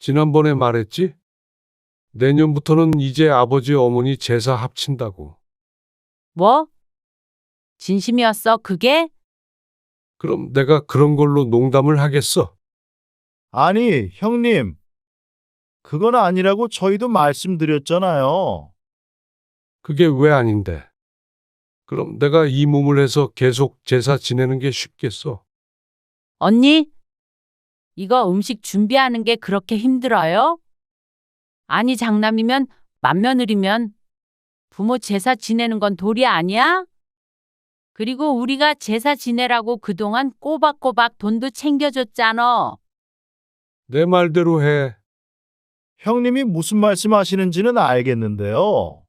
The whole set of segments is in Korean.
지난번에 말했지? 내년부터는 이제 아버지 어머니 제사 합친다고. 뭐? 진심이었어, 그게? 그럼 내가 그런 걸로 농담을 하겠어? 아니, 형님. 그건 아니라고 저희도 말씀드렸잖아요. 그게 왜 아닌데? 그럼 내가 이 몸을 해서 계속 제사 지내는 게 쉽겠어? 언니, 이거 음식 준비하는 게 그렇게 힘들어요? 아니, 장남이면 맏며느리면 부모 제사 지내는 건 도리 아니야? 그리고 우리가 제사 지내라고 그동안 꼬박꼬박 돈도 챙겨줬잖아. 내 말대로 해. 형님이 무슨 말씀하시는지는 알겠는데요.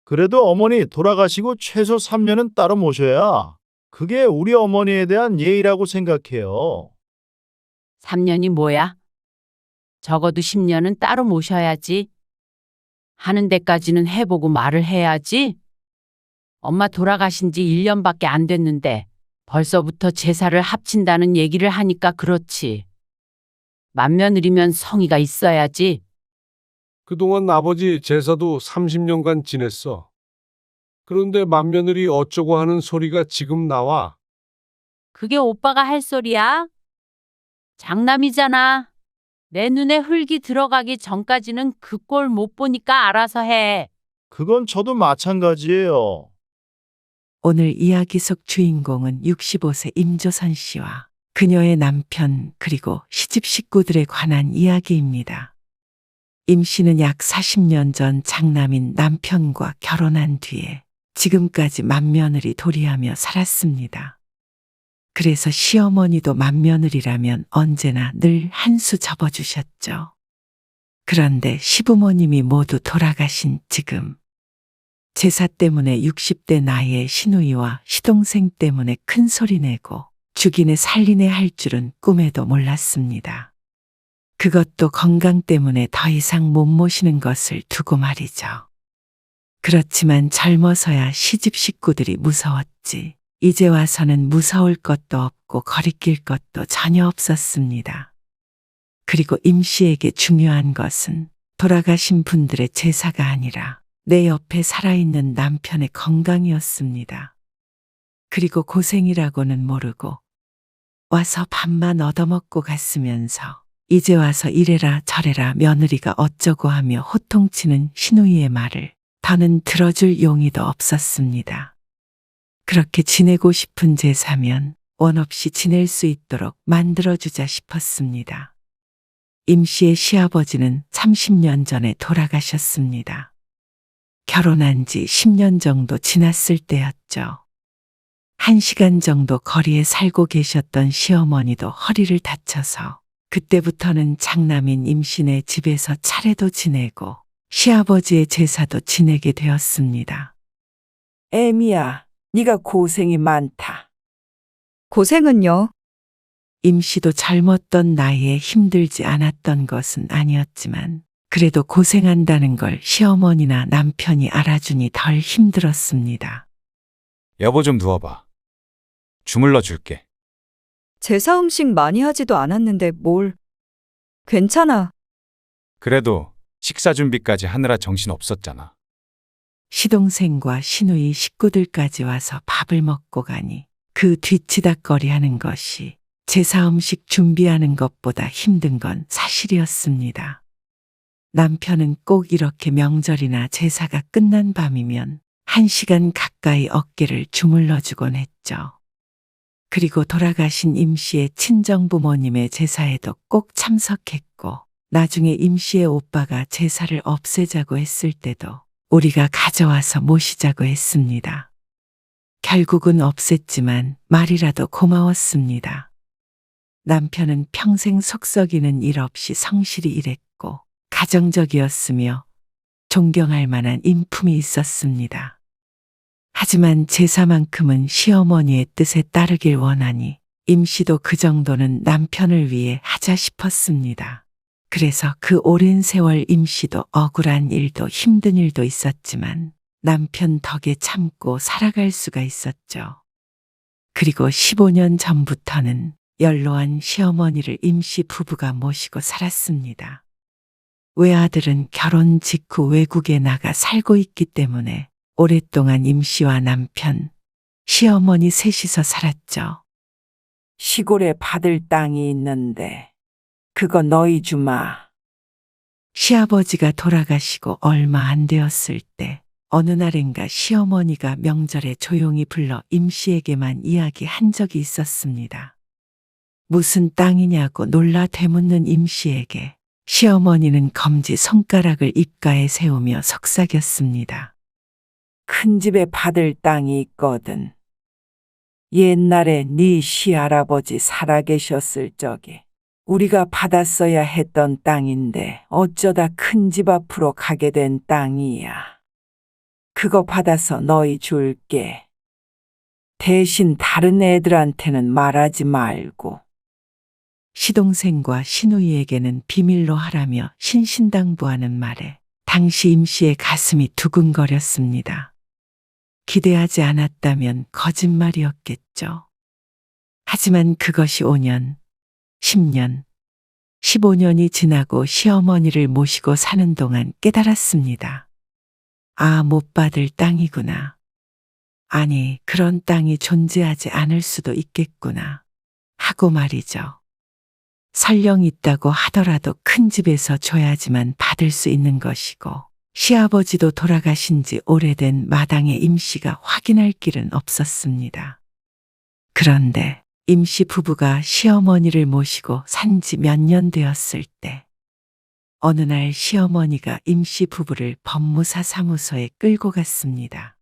그래도 어머니 돌아가시고 최소 3년은 따로 모셔야 그게 우리 어머니에 대한 예의라고 생각해요. 3년이 뭐야? 적어도 10년은 따로 모셔야지. 하는 데까지는 해보고 말을 해야지. 엄마 돌아가신 지 1년밖에 안 됐는데 벌써부터 제사를 합친다는 얘기를 하니까 그렇지. 맏며느리면 성의가 있어야지. 그동안 아버지 제사도 30년간 지냈어. 그런데 맏며느리 어쩌고 하는 소리가 지금 나와. 그게 오빠가 할 소리야? 장남이잖아. 내 눈에 흙이 들어가기 전까지는 그 꼴 못 보니까 알아서 해. 그건 저도 마찬가지예요. 오늘 이야기 속 주인공은 65세 임조선 씨와 그녀의 남편 그리고 시집 식구들에 관한 이야기입니다. 임 씨는 약 40년 전 장남인 남편과 결혼한 뒤에 지금까지 맏며느리 도리하며 살았습니다. 그래서 시어머니도 맏며느리라면 언제나 늘 한 수 접어주셨죠. 그런데 시부모님이 모두 돌아가신 지금 제사 때문에 60대 나이의 시누이와 시동생 때문에 큰 소리 내고 죽이네 살리네 할 줄은 꿈에도 몰랐습니다. 그것도 건강 때문에 더 이상 못 모시는 것을 두고 말이죠. 그렇지만 젊어서야 시집 식구들이 무서웠지. 이제 와서는 무서울 것도 없고 거리낄 것도 전혀 없었습니다. 그리고 임 씨에게 중요한 것은 돌아가신 분들의 제사가 아니라 내 옆에 살아있는 남편의 건강이었습니다. 그리고 고생이라고는 모르고 와서 밥만 얻어먹고 갔으면서 이제 와서 이래라 저래라 며느리가 어쩌고 하며 호통치는 시누이의 말을 더는 들어줄 용의도 없었습니다. 그렇게 지내고 싶은 제사면 원 없이 지낼 수 있도록 만들어주자 싶었습니다. 임 씨의 시아버지는 30년 전에 돌아가셨습니다. 결혼한 지 10년 정도 지났을 때였죠. 1시간 정도 거리에 살고 계셨던 시어머니도 허리를 다쳐서 그때부터는 장남인 임신의 집에서 차례도 지내고 시아버지의 제사도 지내게 되었습니다. 애미야, 네가 고생이 많다. 고생은요? 임 씨도 젊었던 나이에 힘들지 않았던 것은 아니었지만 그래도 고생한다는 걸 시어머니나 남편이 알아주니 덜 힘들었습니다. 여보 좀 누워봐. 주물러 줄게. 제사 음식 많이 하지도 않았는데 뭘. 괜찮아. 그래도 식사 준비까지 하느라 정신 없었잖아. 시동생과 시누이 식구들까지 와서 밥을 먹고 가니 그 뒤치다꺼리 하는 것이 제사 음식 준비하는 것보다 힘든 건 사실이었습니다. 남편은 꼭 이렇게 명절이나 제사가 끝난 밤이면 1시간 가까이 어깨를 주물러주곤 했죠. 그리고 돌아가신 임 씨의 친정부모님의 제사에도 꼭 참석했고 나중에 임 씨의 오빠가 제사를 없애자고 했을 때도 우리가 가져와서 모시자고 했습니다. 결국은 없앴지만 말이라도 고마웠습니다. 남편은 평생 속 썩이는 일 없이 성실히 일했고 가정적이었으며 존경할 만한 인품이 있었습니다. 하지만 제사만큼은 시어머니의 뜻에 따르길 원하니 임 씨도 그 정도는 남편을 위해 하자 싶었습니다. 그래서 그 오랜 세월 임 씨도 억울한 일도 힘든 일도 있었지만 남편 덕에 참고 살아갈 수가 있었죠. 그리고 15년 전부터는 연로한 시어머니를 임씨 부부가 모시고 살았습니다. 외아들은 결혼 직후 외국에 나가 살고 있기 때문에 오랫동안 임씨와 남편, 시어머니 셋이서 살았죠. 시골에 받을 땅이 있는데 그거 너희 주마. 시아버지가 돌아가시고 얼마 안 되었을 때 어느 날엔가 시어머니가 명절에 조용히 불러 임씨에게만 이야기한 적이 있었습니다. 무슨 땅이냐고 놀라 되묻는 임씨에게 시어머니는 검지 손가락을 입가에 세우며 속삭였습니다. 큰 집에 받을 땅이 있거든. 옛날에 네 시할아버지 살아계셨을 적에 우리가 받았어야 했던 땅인데 어쩌다 큰 집 앞으로 가게 된 땅이야. 그거 받아서 너희 줄게. 대신 다른 애들한테는 말하지 말고. 시동생과 시누이에게는 비밀로 하라며 신신당부하는 말에 당시 임씨의 가슴이 두근거렸습니다. 기대하지 않았다면 거짓말이었겠죠. 하지만 그것이 5년, 10년, 15년이 지나고 시어머니를 모시고 사는 동안 깨달았습니다. 아, 못 받을 땅이구나. 아니, 그런 땅이 존재하지 않을 수도 있겠구나. 하고 말이죠. 설령 있다고 하더라도 큰 집에서 줘야지만 받을 수 있는 것이고, 시아버지도 돌아가신 지 오래된 마당의 임씨가 확인할 길은 없었습니다. 그런데 임씨 부부가 시어머니를 모시고 산 지 몇 년 되었을 때, 어느 날 시어머니가 임씨 부부를 법무사 사무소에 끌고 갔습니다.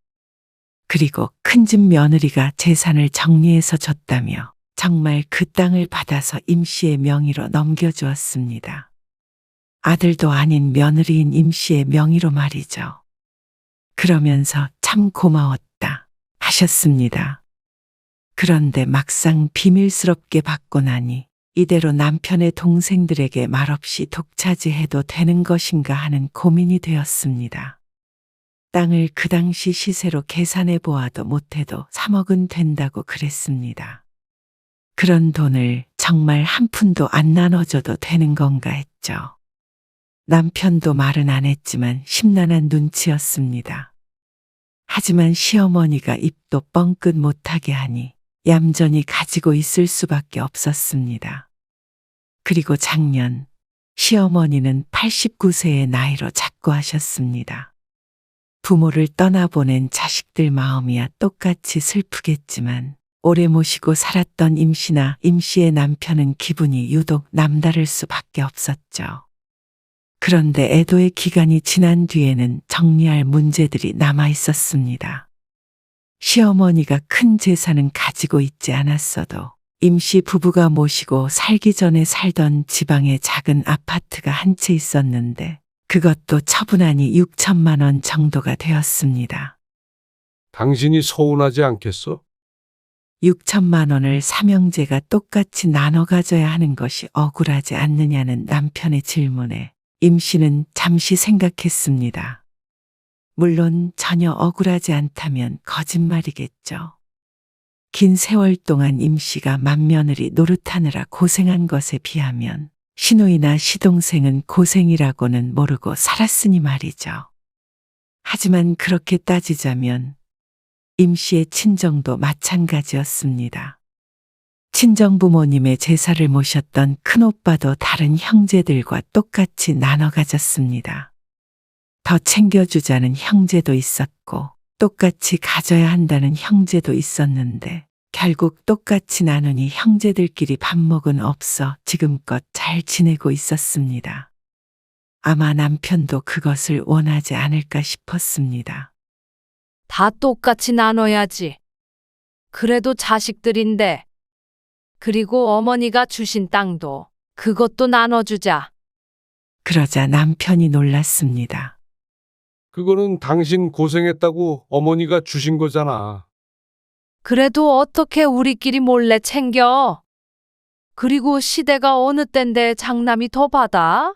그리고 큰집 며느리가 재산을 정리해서 줬다며 정말 그 땅을 받아서 임씨의 명의로 넘겨주었습니다. 아들도 아닌 며느리인 임씨의 명의로 말이죠. 그러면서 참 고마웠다 하셨습니다. 그런데 막상 비밀스럽게 받고 나니 이대로 남편의 동생들에게 말없이 독차지해도 되는 것인가 하는 고민이 되었습니다. 땅을 그 당시 시세로 계산해 보아도 못해도 3억은 된다고 그랬습니다. 그런 돈을 정말 한 푼도 안 나눠줘도 되는 건가 했죠. 남편도 말은 안 했지만 심란한 눈치였습니다. 하지만 시어머니가 입도 뻥끗 못하게 하니 얌전히 가지고 있을 수밖에 없었습니다. 그리고 작년 시어머니는 89세의 나이로 작고하셨습니다. 부모를 떠나보낸 자식들 마음이야 똑같이 슬프겠지만 오래 모시고 살았던 임씨나 임씨의 남편은 기분이 유독 남다를 수밖에 없었죠. 그런데 애도의 기간이 지난 뒤에는 정리할 문제들이 남아 있었습니다. 시어머니가 큰 재산은 가지고 있지 않았어도 임씨 부부가 모시고 살기 전에 살던 지방에 작은 아파트가 한 채 있었는데 그것도 처분하니 6천만 원 정도가 되었습니다. 당신이 서운하지 않겠어? 6천만 원을 삼형제가 똑같이 나눠 가져야 하는 것이 억울하지 않느냐는 남편의 질문에 임씨는 잠시 생각했습니다. 물론 전혀 억울하지 않다면 거짓말이겠죠. 긴 세월 동안 임씨가 맏며느리 노릇하느라 고생한 것에 비하면 시누이나 시동생은 고생이라고는 모르고 살았으니 말이죠. 하지만 그렇게 따지자면 임씨의 친정도 마찬가지였습니다. 친정부모님의 제사를 모셨던 큰오빠도 다른 형제들과 똑같이 나눠 가졌습니다. 더 챙겨주자는 형제도 있었고 똑같이 가져야 한다는 형제도 있었는데 결국 똑같이 나누니 형제들끼리 밥먹은 없어 지금껏 잘 지내고 있었습니다. 아마 남편도 그것을 원하지 않을까 싶었습니다. 다 똑같이 나눠야지. 그래도 자식들인데. 그리고 어머니가 주신 땅도 그것도 나눠주자. 그러자 남편이 놀랐습니다. 그거는 당신 고생했다고 어머니가 주신 거잖아. 그래도 어떻게 우리끼리 몰래 챙겨? 그리고 시대가 어느 땐데 장남이 더 받아?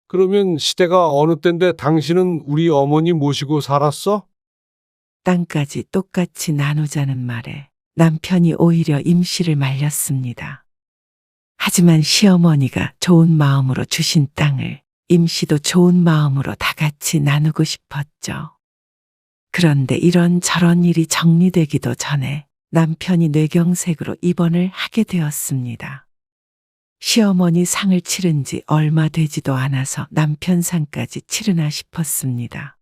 그러면 시대가 어느 땐데 당신은 우리 어머니 모시고 살았어? 땅까지 똑같이 나누자는 말에 남편이 오히려 임씨를 말렸습니다. 하지만 시어머니가 좋은 마음으로 주신 땅을 임씨도 좋은 마음으로 다 같이 나누고 싶었죠. 그런데 이런저런 일이 정리되기도 전에 남편이 뇌경색으로 입원을 하게 되었습니다. 시어머니 상을 치른 지 얼마 되지도 않아서 남편 상까지 치르나 싶었습니다.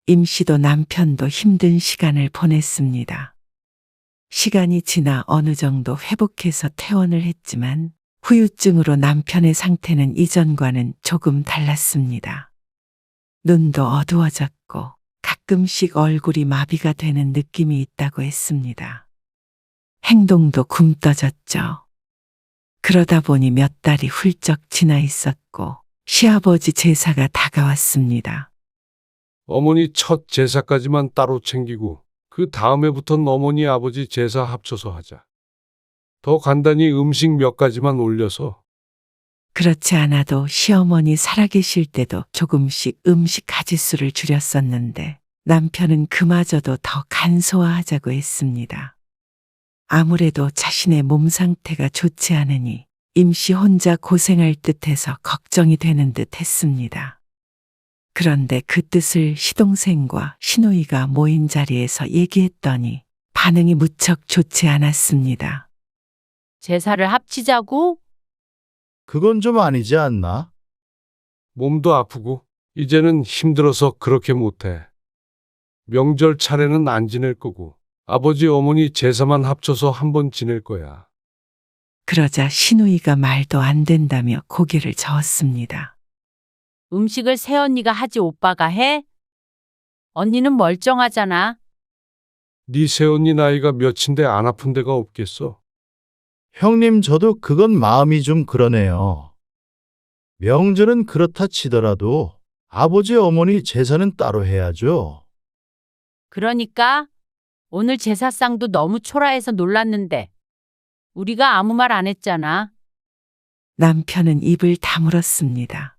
임씨도 남편도 힘든 시간을 보냈습니다. 시간이 지나 어느 정도 회복해서 퇴원을 했지만 후유증으로 남편의 상태는 이전과는 조금 달랐습니다. 눈도 어두워졌고 가끔씩 얼굴이 마비가 되는 느낌이 있다고 했습니다. 행동도 굼떠졌죠. 그러다 보니 몇 달이 훌쩍 지나 있었고 시아버지 제사가 다가왔습니다. 어머니 첫 제사까지만 따로 챙기고 그 다음에부턴 어머니 아버지 제사 합쳐서 하자. 더 간단히 음식 몇 가지만 올려서. 그렇지 않아도 시어머니 살아계실 때도 조금씩 음식 가짓수를 줄였었는데 남편은 그마저도 더 간소화하자고 했습니다. 아무래도 자신의 몸 상태가 좋지 않으니 임씨 혼자 고생할 듯해서 걱정이 되는 듯 했습니다. 그런데 그 뜻을 시동생과 시누이가 모인 자리에서 얘기했더니 반응이 무척 좋지 않았습니다. 제사를 합치자고? 그건 좀 아니지 않나? 몸도 아프고 이제는 힘들어서 그렇게 못해. 명절 차례는 안 지낼 거고 아버지 어머니 제사만 합쳐서 한번 지낼 거야. 그러자 시누이가 말도 안 된다며 고개를 저었습니다. 음식을 새언니가 하지 오빠가 해? 언니는 멀쩡하잖아. 네 새언니 나이가 몇인데 안 아픈 데가 없겠어. 형님, 저도 그건 마음이 좀 그러네요. 명절은 그렇다 치더라도 아버지 어머니 제사는 따로 해야죠. 그러니까 오늘 제사상도 너무 초라해서 놀랐는데 우리가 아무 말 안 했잖아. 남편은 입을 다물었습니다.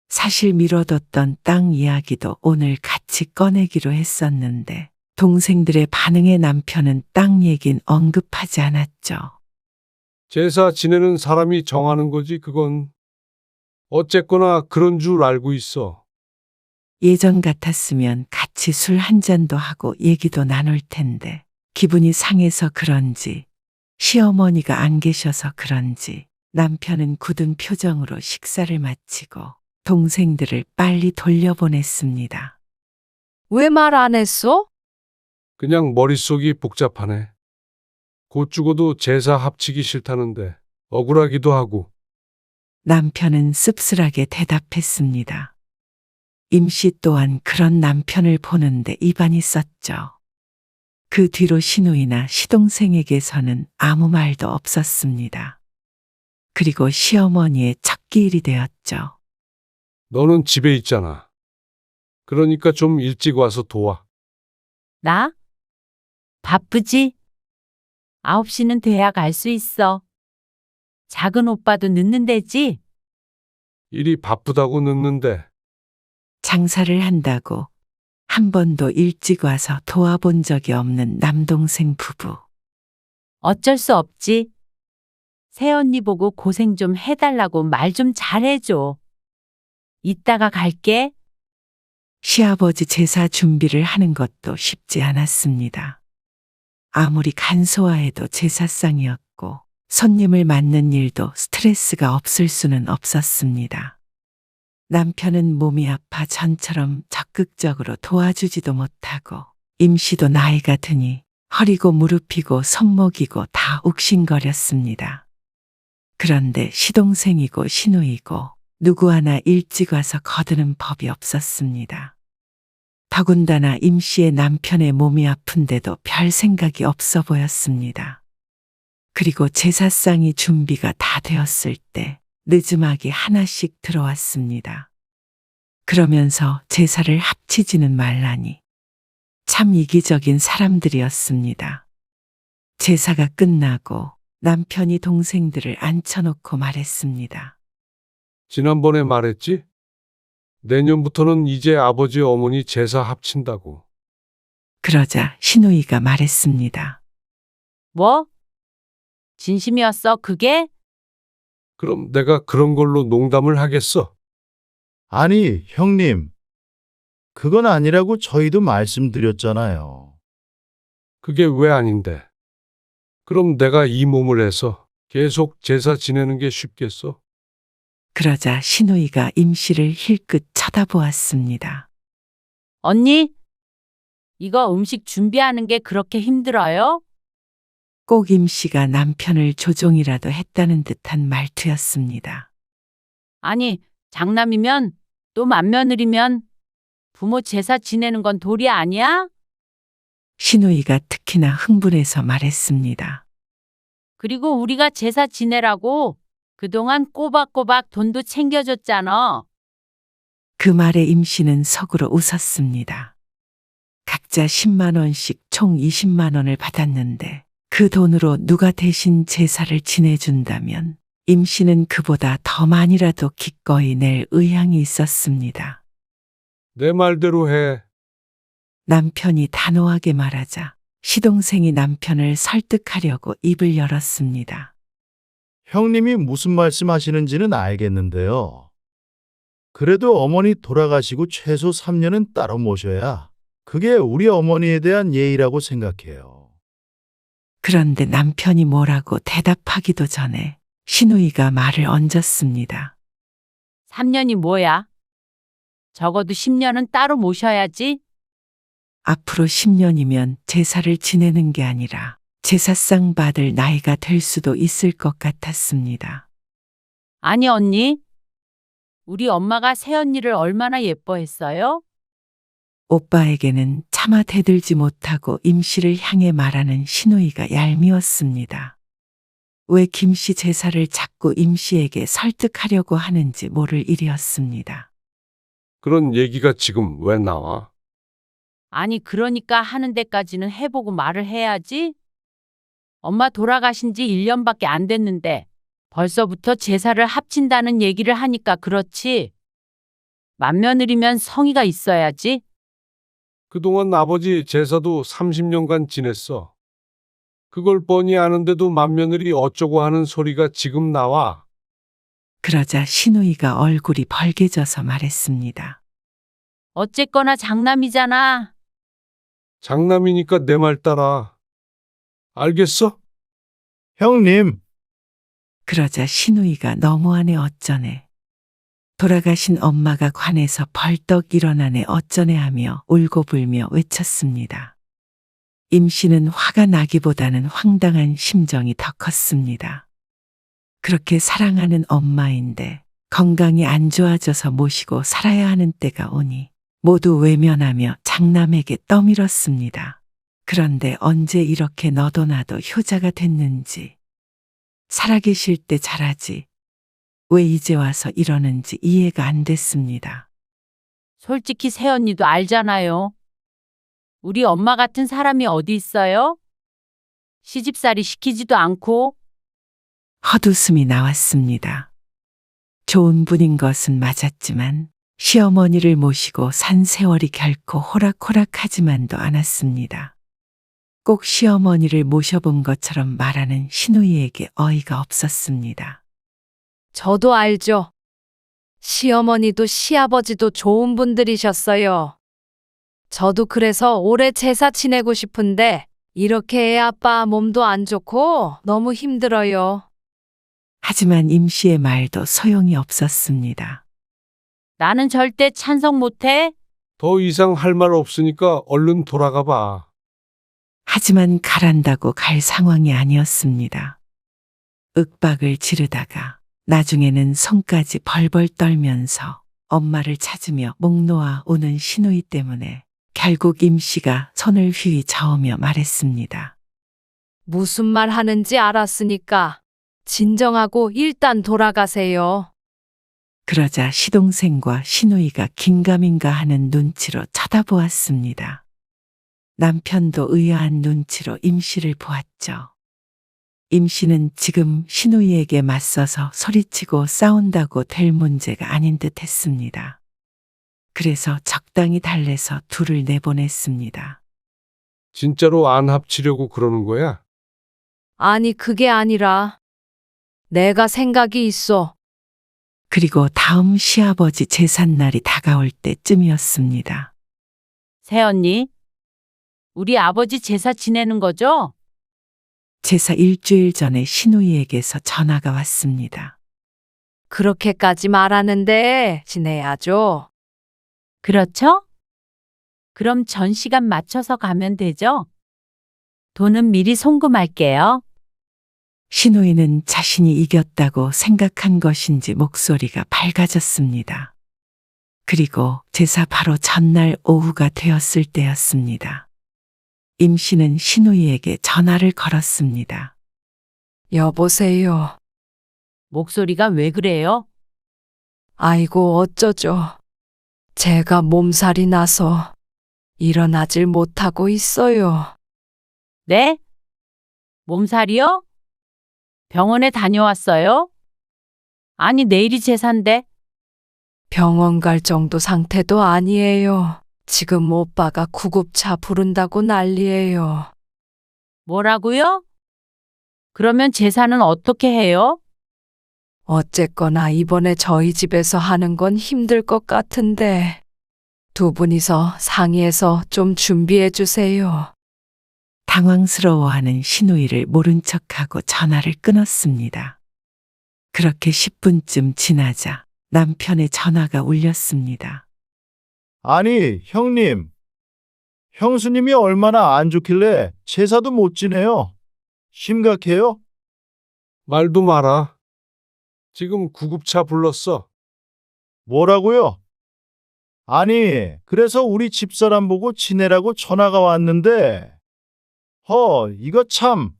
사실 미뤄뒀던 땅 이야기도 오늘 같이 꺼내기로 했었는데 동생들의 반응에 남편은 땅 얘긴 언급하지 않았죠. 제사 지내는 사람이 정하는 거지 그건. 어쨌거나 그런 줄 알고 있어. 예전 같았으면 같이 술 한 잔도 하고 얘기도 나눌 텐데 기분이 상해서 그런지 시어머니가 안 계셔서 그런지 남편은 굳은 표정으로 식사를 마치고 동생들을 빨리 돌려보냈습니다. 왜 말 안 했어? 그냥 머릿속이 복잡하네. 곧 죽어도 제사 합치기 싫다는데 억울하기도 하고. 남편은 씁쓸하게 대답했습니다. 임씨 또한 그런 남편을 보는데 입안이 썼죠. 그 뒤로 시누이나 시동생에게서는 아무 말도 없었습니다. 그리고 시어머니의 첫 기일이 되었죠. 너는 집에 있잖아. 그러니까 좀 일찍 와서 도와. 나? 바쁘지? 9시는 돼야 갈 수 있어. 작은 오빠도 늦는 데지? 일이 바쁘다고 늦는데. 장사를 한다고 한 번도 일찍 와서 도와본 적이 없는 남동생 부부. 어쩔 수 없지. 새언니 보고 고생 좀 해달라고 말 좀 잘해줘. 이따가 갈게. 시아버지 제사 준비를 하는 것도 쉽지 않았습니다. 아무리 간소화해도 제사상이었고 손님을 맞는 일도 스트레스가 없을 수는 없었습니다. 남편은 몸이 아파 전처럼 적극적으로 도와주지도 못하고 임씨도 나이가 드니 허리고 무릎이고 손목이고 다 욱신거렸습니다. 그런데 시동생이고 시누이고 누구 하나 일찍 와서 거드는 법이 없었습니다. 더군다나 임씨의 남편의 몸이 아픈데도 별 생각이 없어 보였습니다. 그리고 제사상이 준비가 다 되었을 때 늦음하게 하나씩 들어왔습니다. 그러면서 제사를 합치지는 말라니. 참 이기적인 사람들이었습니다. 제사가 끝나고 남편이 동생들을 앉혀놓고 말했습니다. 지난번에 말했지? 내년부터는 이제 아버지 어머니 제사 합친다고. 그러자 시누이가 말했습니다. 뭐? 진심이었어, 그게? 그럼 내가 그런 걸로 농담을 하겠어? 아니, 형님. 그건 아니라고 저희도 말씀드렸잖아요. 그게 왜 아닌데? 그럼 내가 이 몸을 해서 계속 제사 지내는 게 쉽겠어? 그러자 신우이가 임씨를 힐끗 쳐다보았습니다. 언니, 이거 음식 준비하는 게 그렇게 힘들어요? 꼭 임씨가 남편을 조종이라도 했다는 듯한 말투였습니다. 아니, 장남이면 또 맏며느리면 부모 제사 지내는 건 도리 아니야? 신우이가 특히나 흥분해서 말했습니다. 그리고 우리가 제사 지내라고 그동안 꼬박꼬박 돈도 챙겨줬잖아. 그 말에 임씨는 속으로 웃었습니다. 각자 10만 원씩 총 20만 원을 받았는데 그 돈으로 누가 대신 제사를 지내준다면 임씨는 그보다 더 많이라도 기꺼이 낼 의향이 있었습니다. 내 말대로 해. 남편이 단호하게 말하자 시동생이 남편을 설득하려고 입을 열었습니다. 형님이 무슨 말씀하시는지는 알겠는데요. 그래도 어머니 돌아가시고 최소 3년은 따로 모셔야 그게 우리 어머니에 대한 예의라고 생각해요. 그런데 남편이 뭐라고 대답하기도 전에 신우이가 말을 얹었습니다. 3년이 뭐야? 적어도 10년은 따로 모셔야지. 앞으로 10년이면 제사를 지내는 게 아니라 제사상 받을 나이가 될 수도 있을 것 같았습니다. 아니, 언니. 우리 엄마가 새언니를 얼마나 예뻐했어요? 오빠에게는 차마 대들지 못하고 임씨를 향해 말하는 신우이가 얄미웠습니다. 왜 김씨 제사를 자꾸 임씨에게 설득하려고 하는지 모를 일이었습니다. 그런 얘기가 지금 왜 나와? 아니, 그러니까 하는 데까지는 해보고 말을 해야지. 엄마 돌아가신 지 1년밖에 안 됐는데 벌써부터 제사를 합친다는 얘기를 하니까 그렇지. 맏며느리면 성의가 있어야지. 그동안 아버지 제사도 30년간 지냈어. 그걸 뻔히 아는데도 맏며느리 어쩌고 하는 소리가 지금 나와. 그러자 신우이가 얼굴이 벌개져서 말했습니다. 어쨌거나 장남이잖아. 장남이니까 내 말 따라. 알겠어? 형님, 그러자 신우이가 너무하네 어쩌네. 돌아가신 엄마가 관에서 벌떡 일어나네 어쩌네 하며 울고불며 외쳤습니다. 임씨는 화가 나기보다는 황당한 심정이 더 컸습니다. 그렇게 사랑하는 엄마인데 건강이 안 좋아져서 모시고 살아야 하는 때가 오니 모두 외면하며 장남에게 떠밀었습니다. 그런데 언제 이렇게 너도 나도 효자가 됐는지. 살아계실 때 잘하지. 왜 이제 와서 이러는지 이해가 안 됐습니다. 솔직히 새언니도 알잖아요. 우리 엄마 같은 사람이 어디 있어요? 시집살이 시키지도 않고. 헛웃음이 나왔습니다. 좋은 분인 것은 맞았지만 시어머니를 모시고 산 세월이 결코 호락호락하지만도 않았습니다. 꼭 시어머니를 모셔본 것처럼 말하는 신우이에게 어이가 없었습니다. 저도 알죠. 시어머니도 시아버지도 좋은 분들이셨어요. 저도 그래서 오래 제사 지내고 싶은데 이렇게 애 아빠 몸도 안 좋고 너무 힘들어요. 하지만 임씨의 말도 소용이 없었습니다. 나는 절대 찬성 못해. 더 이상 할 말 없으니까 얼른 돌아가 봐. 하지만 가란다고 갈 상황이 아니었습니다. 윽박을 지르다가 나중에는 손까지 벌벌 떨면서 엄마를 찾으며 목 놓아 우는 신우이 때문에 결국 임씨가 손을 휘 저으며 말했습니다. 무슨 말 하는지 알았으니까 진정하고 일단 돌아가세요. 그러자 시동생과 신우이가 긴가민가 하는 눈치로 쳐다보았습니다. 남편도 의아한 눈치로 임씨를 보았죠. 임씨는 지금 신우이에게 맞서서 소리치고 싸운다고 될 문제가 아닌 듯 했습니다. 그래서 적당히 달래서 둘을 내보냈습니다. 진짜로 안 합치려고 그러는 거야? 아니, 그게 아니라 내가 생각이 있어. 그리고 다음 시아버지 제삿날이 다가올 때쯤이었습니다. 새언니, 우리 아버지 제사 지내는 거죠? 제사 일주일 전에 시누이에게서 전화가 왔습니다. 그렇게까지 말하는데 지내야죠. 그렇죠? 그럼 전 시간 맞춰서 가면 되죠? 돈은 미리 송금할게요. 시누이는 자신이 이겼다고 생각한 것인지 목소리가 밝아졌습니다. 그리고 제사 바로 전날 오후가 되었을 때였습니다. 임 씨는 시누이에게 전화를 걸었습니다. 여보세요. 목소리가 왜 그래요? 아이고 어쩌죠. 제가 몸살이 나서 일어나질 못하고 있어요. 네? 몸살이요? 병원에 다녀왔어요? 아니, 내일이 제사인데. 병원 갈 정도 상태도 아니에요. 지금 오빠가 구급차 부른다고 난리예요. 뭐라고요? 그러면 제사는 어떻게 해요? 어쨌거나 이번에 저희 집에서 하는 건 힘들 것 같은데 두 분이서 상의해서 좀 준비해 주세요. 당황스러워하는 시누이를 모른 척하고 전화를 끊었습니다. 그렇게 10분쯤 지나자 남편의 전화가 울렸습니다. 아니, 형님. 형수님이 얼마나 안 좋길래 제사도 못 지내요? 심각해요? 말도 마라. 지금 구급차 불렀어. 뭐라고요? 아니, 그래서 우리 집사람 보고 지내라고 전화가 왔는데, 이거 참.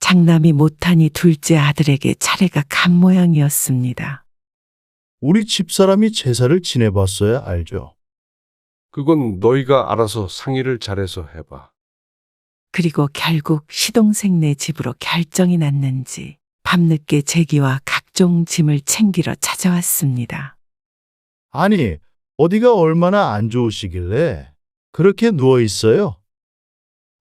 장남이 못하니 둘째 아들에게 차례가 간 모양이었습니다. 우리 집사람이 제사를 지내봤어야 알죠. 그건 너희가 알아서 상의를 잘해서 해봐. 그리고 결국 시동생네 집으로 결정이 났는지 밤늦게 제기와 각종 짐을 챙기러 찾아왔습니다. 아니, 어디가 얼마나 안 좋으시길래 그렇게 누워 있어요?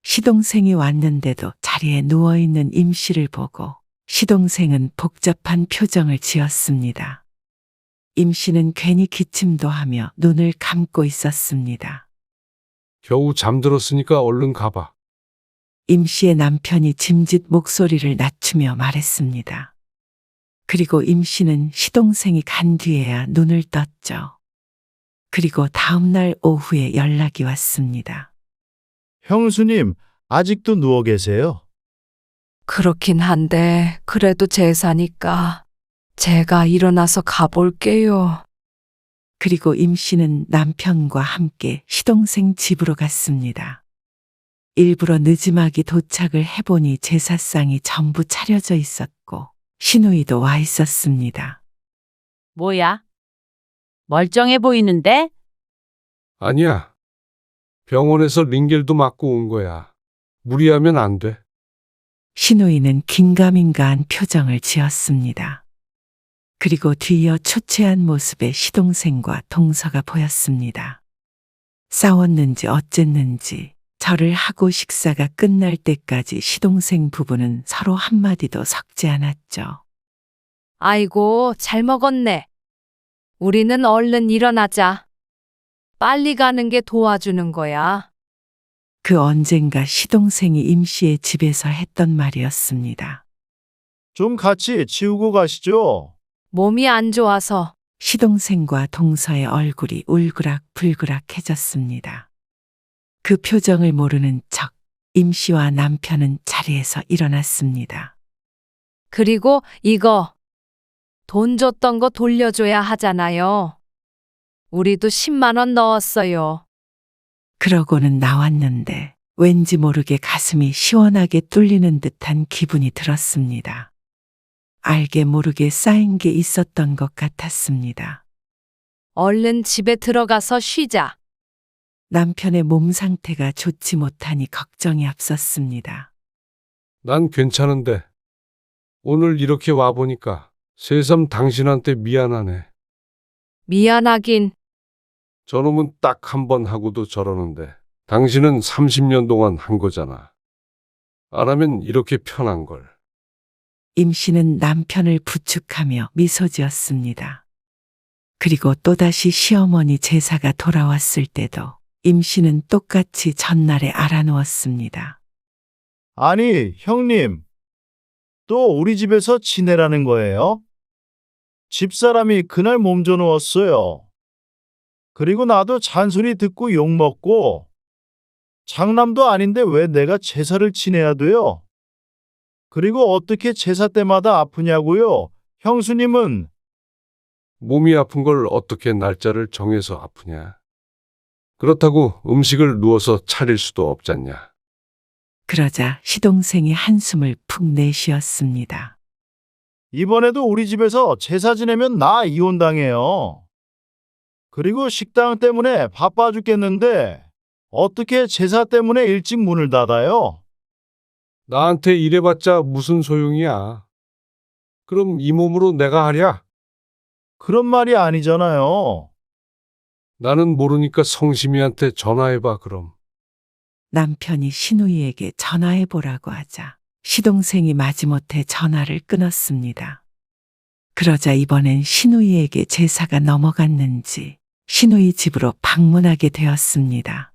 시동생이 왔는데도 자리에 누워있는 임 씨를 보고 시동생은 복잡한 표정을 지었습니다. 임 씨는 괜히 기침도 하며 눈을 감고 있었습니다. 겨우 잠들었으니까 얼른 가봐. 임 씨의 남편이 짐짓 목소리를 낮추며 말했습니다. 그리고 임 씨는 시동생이 간 뒤에야 눈을 떴죠. 그리고 다음날 오후에 연락이 왔습니다. 형수님, 아직도 누워 계세요? 그렇긴 한데 그래도 제사니까 제가 일어나서 가볼게요. 그리고 임 씨는 남편과 함께 시동생 집으로 갔습니다. 일부러 늦음하게 도착을 해보니 제사상이 전부 차려져 있었고 시누이도 와 있었습니다. 뭐야? 멀쩡해 보이는데? 아니야. 병원에서 링겔도 맞고 온 거야. 무리하면 안 돼. 시누이는 긴가민가한 표정을 지었습니다. 그리고 뒤이어 초췌한 모습의 시동생과 동서가 보였습니다. 싸웠는지 어쨌는지 절을 하고 식사가 끝날 때까지 시동생 부부는 서로 한마디도 섞지 않았죠. 아이고 잘 먹었네. 우리는 얼른 일어나자. 빨리 가는 게 도와주는 거야. 그 언젠가 시동생이 임 씨의 집에서 했던 말이었습니다. 좀 같이 치우고 가시죠. 몸이 안 좋아서. 시동생과 동서의 얼굴이 울그락불그락해졌습니다. 그 표정을 모르는 척 임 씨와 남편은 자리에서 일어났습니다. 그리고 이거 돈 줬던 거 돌려줘야 하잖아요. 우리도 10만 원 넣었어요. 그러고는 나왔는데 왠지 모르게 가슴이 시원하게 뚫리는 듯한 기분이 들었습니다. 알게 모르게 쌓인 게 있었던 것 같았습니다. 얼른 집에 들어가서 쉬자. 남편의 몸 상태가 좋지 못하니 걱정이 앞섰습니다. 난 괜찮은데. 오늘 이렇게 와보니까 새삼 당신한테 미안하네. 미안하긴. 저놈은 딱 한 번 하고도 저러는데 당신은 30년 동안 한 거잖아. 안 하면 이렇게 편한 걸. 임 씨는 남편을 부축하며 미소 지었습니다. 그리고 또다시 시어머니 제사가 돌아왔을 때도 임 씨는 똑같이 전날에 알아누웠습니다. 아니, 형님, 또 우리 집에서 지내라는 거예요? 집사람이 그날 몸져 누웠어요. 그리고 나도 잔소리 듣고 욕먹고, 장남도 아닌데 왜 내가 제사를 지내야 돼요? 그리고 어떻게 제사 때마다 아프냐고요? 형수님은 몸이 아픈 걸 어떻게 날짜를 정해서 아프냐. 그렇다고 음식을 누워서 차릴 수도 없잖냐. 그러자 시동생이 한숨을 푹 내쉬었습니다. 이번에도 우리 집에서 제사 지내면 나 이혼당해요. 그리고 식당 때문에 바빠 죽겠는데 어떻게 제사 때문에 일찍 문을 닫아요? 나한테 이래봤자 무슨 소용이야. 그럼 이 몸으로 내가 하랴? 그런 말이 아니잖아요. 나는 모르니까 성심이한테 전화해봐 그럼. 남편이 신우이에게 전화해보라고 하자 시동생이 마지못해 전화를 끊었습니다. 그러자 이번엔 신우이에게 제사가 넘어갔는지 신우이 집으로 방문하게 되었습니다.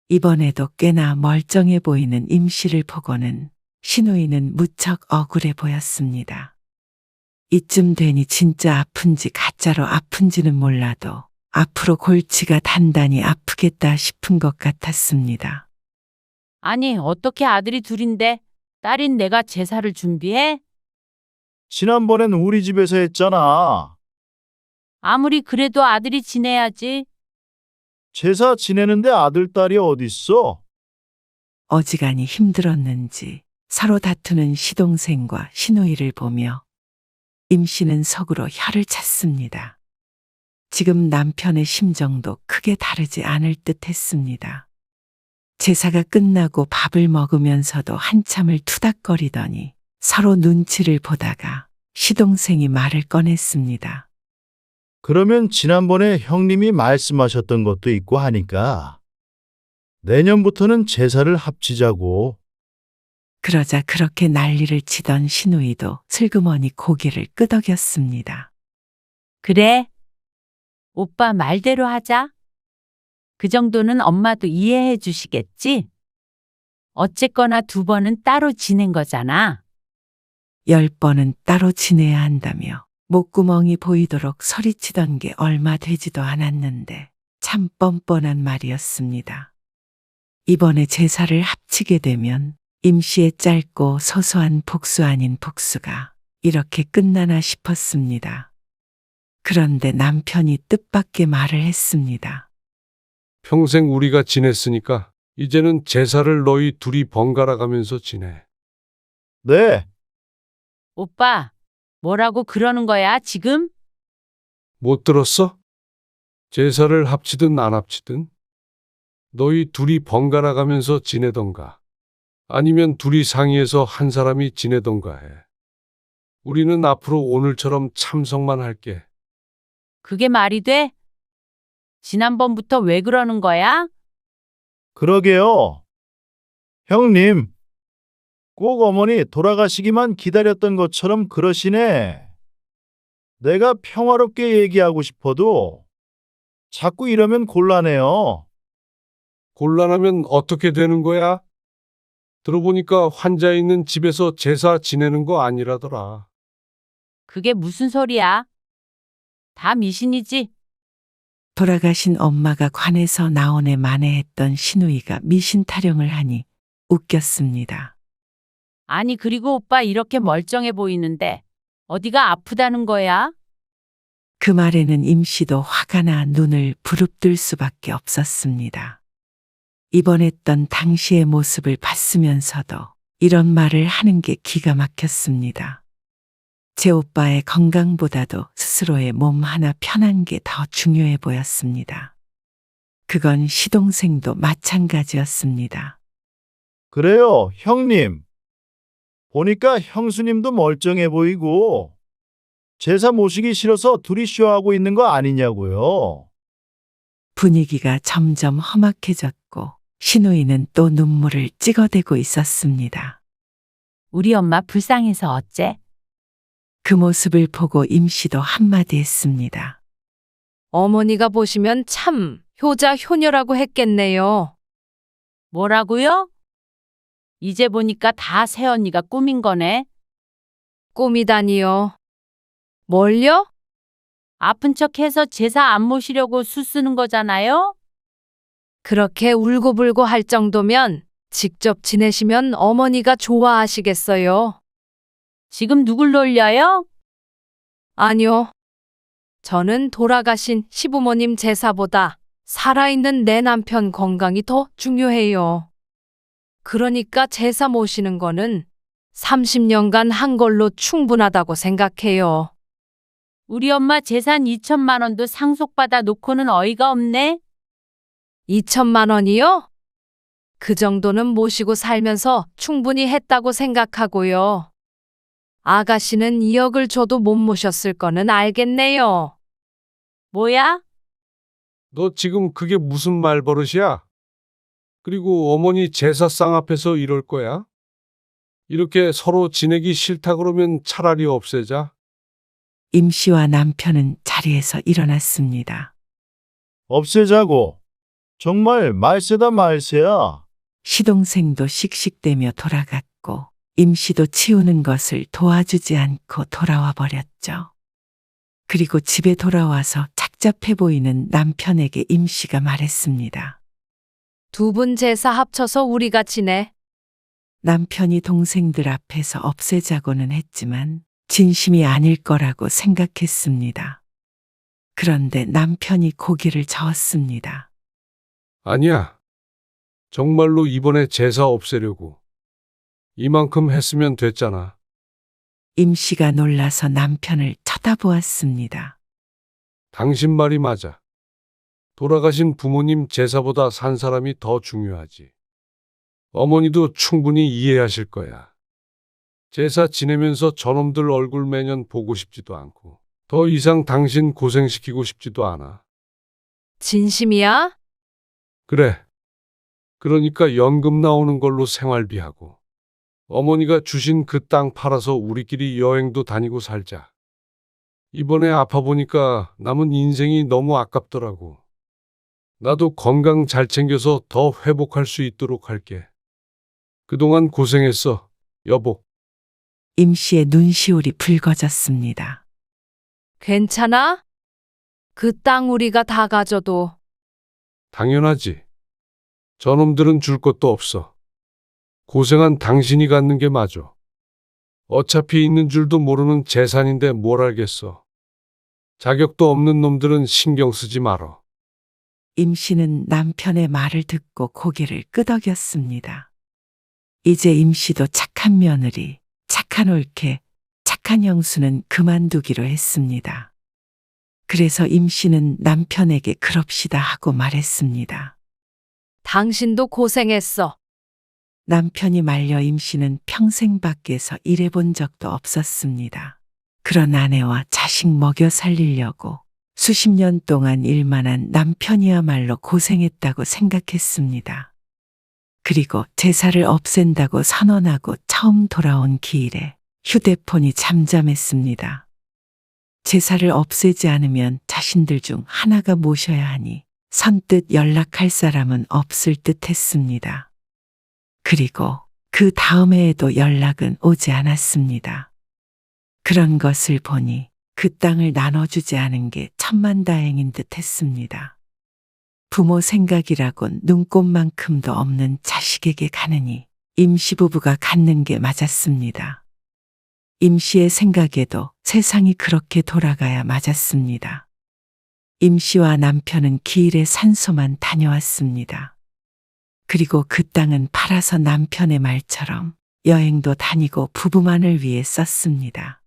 이번에도 꽤나 멀쩡해 보이는 임 씨를 보고는 신우이는 무척 억울해 보였습니다. 이쯤 되니 진짜 아픈지 가짜로 아픈지는 몰라도 앞으로 골치가 단단히 아프겠다 싶은 것 같았습니다. 아니, 어떻게 아들이 둘인데 딸인 내가 제사를 준비해? 지난번엔 우리 집에서 했잖아. 아무리 그래도 아들이 지내야지. 제사 지내는데 아들, 딸이 어딨어? 어지간히 힘들었는지 서로 다투는 시동생과 신우이를 보며 임 씨는 속으로 혀를 찼습니다. 지금 남편의 심정도 크게 다르지 않을 듯 했습니다. 제사가 끝나고 밥을 먹으면서도 한참을 투닥거리더니 서로 눈치를 보다가 시동생이 말을 꺼냈습니다. 그러면 지난번에 형님이 말씀하셨던 것도 있고 하니까 내년부터는 제사를 합치자고. 그러자 그렇게 난리를 치던 신우이도 슬그머니 고개를 끄덕였습니다. 그래. 오빠 말대로 하자. 그 정도는 엄마도 이해해 주시겠지? 어쨌거나 2번은 따로 지낸 거잖아. 10번은 따로 지내야 한다며 목구멍이 보이도록 소리치던 게 얼마 되지도 않았는데 참 뻔뻔한 말이었습니다. 이번에 제사를 합치게 되면 임 씨의 짧고 소소한 복수 아닌 복수가 이렇게 끝나나 싶었습니다. 그런데 남편이 뜻밖의 말을 했습니다. 평생 우리가 지냈으니까 이제는 제사를 너희 둘이 번갈아 가면서 지내. 네, 오빠, 뭐라고 그러는 거야, 지금? 못 들었어? 제사를 합치든 안 합치든 너희 둘이 번갈아 가면서 지내던가 아니면 둘이 상의해서 한 사람이 지내던가 해. 우리는 앞으로 오늘처럼 참석만 할게. 그게 말이 돼? 지난번부터 왜 그러는 거야? 그러게요. 형님, 꼭 어머니 돌아가시기만 기다렸던 것처럼 그러시네. 내가 평화롭게 얘기하고 싶어도 자꾸 이러면 곤란해요. 곤란하면 어떻게 되는 거야? 들어보니까 환자 있는 집에서 제사 지내는 거 아니라더라. 그게 무슨 소리야? 다 미신이지. 돌아가신 엄마가 관에서 나오네 만회했던 신우이가 미신 타령을 하니 웃겼습니다. 아니, 그리고 오빠 이렇게 멀쩡해 보이는데 어디가 아프다는 거야? 그 말에는 임 씨도 화가 나 눈을 부릅뜰 수밖에 없었습니다. 입원했던 당시의 모습을 봤으면서도 이런 말을 하는 게 기가 막혔습니다. 제 오빠의 건강보다도 스스로의 몸 하나 편한 게 더 중요해 보였습니다. 그건 시동생도 마찬가지였습니다. 그래요, 형님. 보니까 형수님도 멀쩡해 보이고 제사 모시기 싫어서 둘이 쇼하고 있는 거 아니냐고요. 분위기가 점점 험악해졌고 신우이는 또 눈물을 찍어대고 있었습니다. 우리 엄마 불쌍해서 어째? 그 모습을 보고 임씨도 한마디 했습니다. 어머니가 보시면 참 효자 효녀라고 했겠네요. 뭐라고요? 이제 보니까 다 새언니가 꾸민 거네. 꿈이다니요. 뭘요? 아픈 척해서 제사 안 모시려고 수 쓰는 거잖아요? 그렇게 울고불고 할 정도면 직접 지내시면 어머니가 좋아하시겠어요? 지금 누굴 놀려요? 아니요. 저는 돌아가신 시부모님 제사보다 살아있는 내 남편 건강이 더 중요해요. 그러니까 제사 모시는 거는 30년간 한 걸로 충분하다고 생각해요. 우리 엄마 재산 2천만 원도 상속받아 놓고는 어이가 없네. 2천만 원이요? 그 정도는 모시고 살면서 충분히 했다고 생각하고요. 아가씨는 2억을 줘도 못 모셨을 거는 알겠네요. 뭐야? 너 지금 그게 무슨 말버릇이야? 그리고 어머니 제사상 앞에서 이럴 거야? 이렇게 서로 지내기 싫다 그러면 차라리 없애자. 임씨와 남편은 자리에서 일어났습니다. 없애자고. 정말 말세다 말세야. 시동생도 씩씩대며 돌아갔고 임씨도 치우는 것을 도와주지 않고 돌아와 버렸죠. 그리고 집에 돌아와서 착잡해 보이는 남편에게 임씨가 말했습니다. 두 분 제사 합쳐서 우리가 지내. 남편이 동생들 앞에서 없애자고는 했지만 진심이 아닐 거라고 생각했습니다. 그런데 남편이 고개를 저었습니다. 아니야. 정말로 이번에 제사 없애려고. 이만큼 했으면 됐잖아. 임씨가 놀라서 남편을 쳐다보았습니다. 당신 말이 맞아. 돌아가신 부모님 제사보다 산 사람이 더 중요하지. 어머니도 충분히 이해하실 거야. 제사 지내면서 저놈들 얼굴 매년 보고 싶지도 않고 더 이상 당신 고생시키고 싶지도 않아. 진심이야? 그래. 그러니까 연금 나오는 걸로 생활비하고 어머니가 주신 그 땅 팔아서 우리끼리 여행도 다니고 살자. 이번에 아파 보니까 남은 인생이 너무 아깝더라고. 나도 건강 잘 챙겨서 더 회복할 수 있도록 할게. 그동안 고생했어, 여보. 임씨의 눈시울이 붉어졌습니다. 괜찮아? 그 땅 우리가 다 가져도. 당연하지. 저놈들은 줄 것도 없어. 고생한 당신이 갖는 게 맞아. 어차피 있는 줄도 모르는 재산인데 뭘 알겠어. 자격도 없는 놈들은 신경 쓰지 말어. 임씨는 남편의 말을 듣고 고개를 끄덕였습니다. 이제 임씨도 착한 며느리, 착한 올케, 착한 형수는 그만두기로 했습니다. 그래서 임씨는 남편에게 그럽시다 하고 말했습니다. 당신도 고생했어. 남편이 말려 임씨는 평생 밖에서 일해본 적도 없었습니다. 그런 아내와 자식 먹여 살리려고 수십 년 동안 일만 한 남편이야말로 고생했다고 생각했습니다. 그리고 제사를 없앤다고 선언하고 처음 돌아온 기일에 휴대폰이 잠잠했습니다. 제사를 없애지 않으면 자신들 중 하나가 모셔야 하니 선뜻 연락할 사람은 없을 듯 했습니다. 그리고 그 다음 해에도 연락은 오지 않았습니다. 그런 것을 보니 그 땅을 나눠주지 않은 게 천만다행인 듯 했습니다. 부모 생각이라곤 눈꼽만큼도 없는 자식에게 가느니 임시부부가 갖는 게 맞았습니다. 임씨의 생각에도 세상이 그렇게 돌아가야 맞았습니다. 임씨와 남편은 기일에 산소만 다녀왔습니다. 그리고 그 땅은 팔아서 남편의 말처럼 여행도 다니고 부부만을 위해 썼습니다.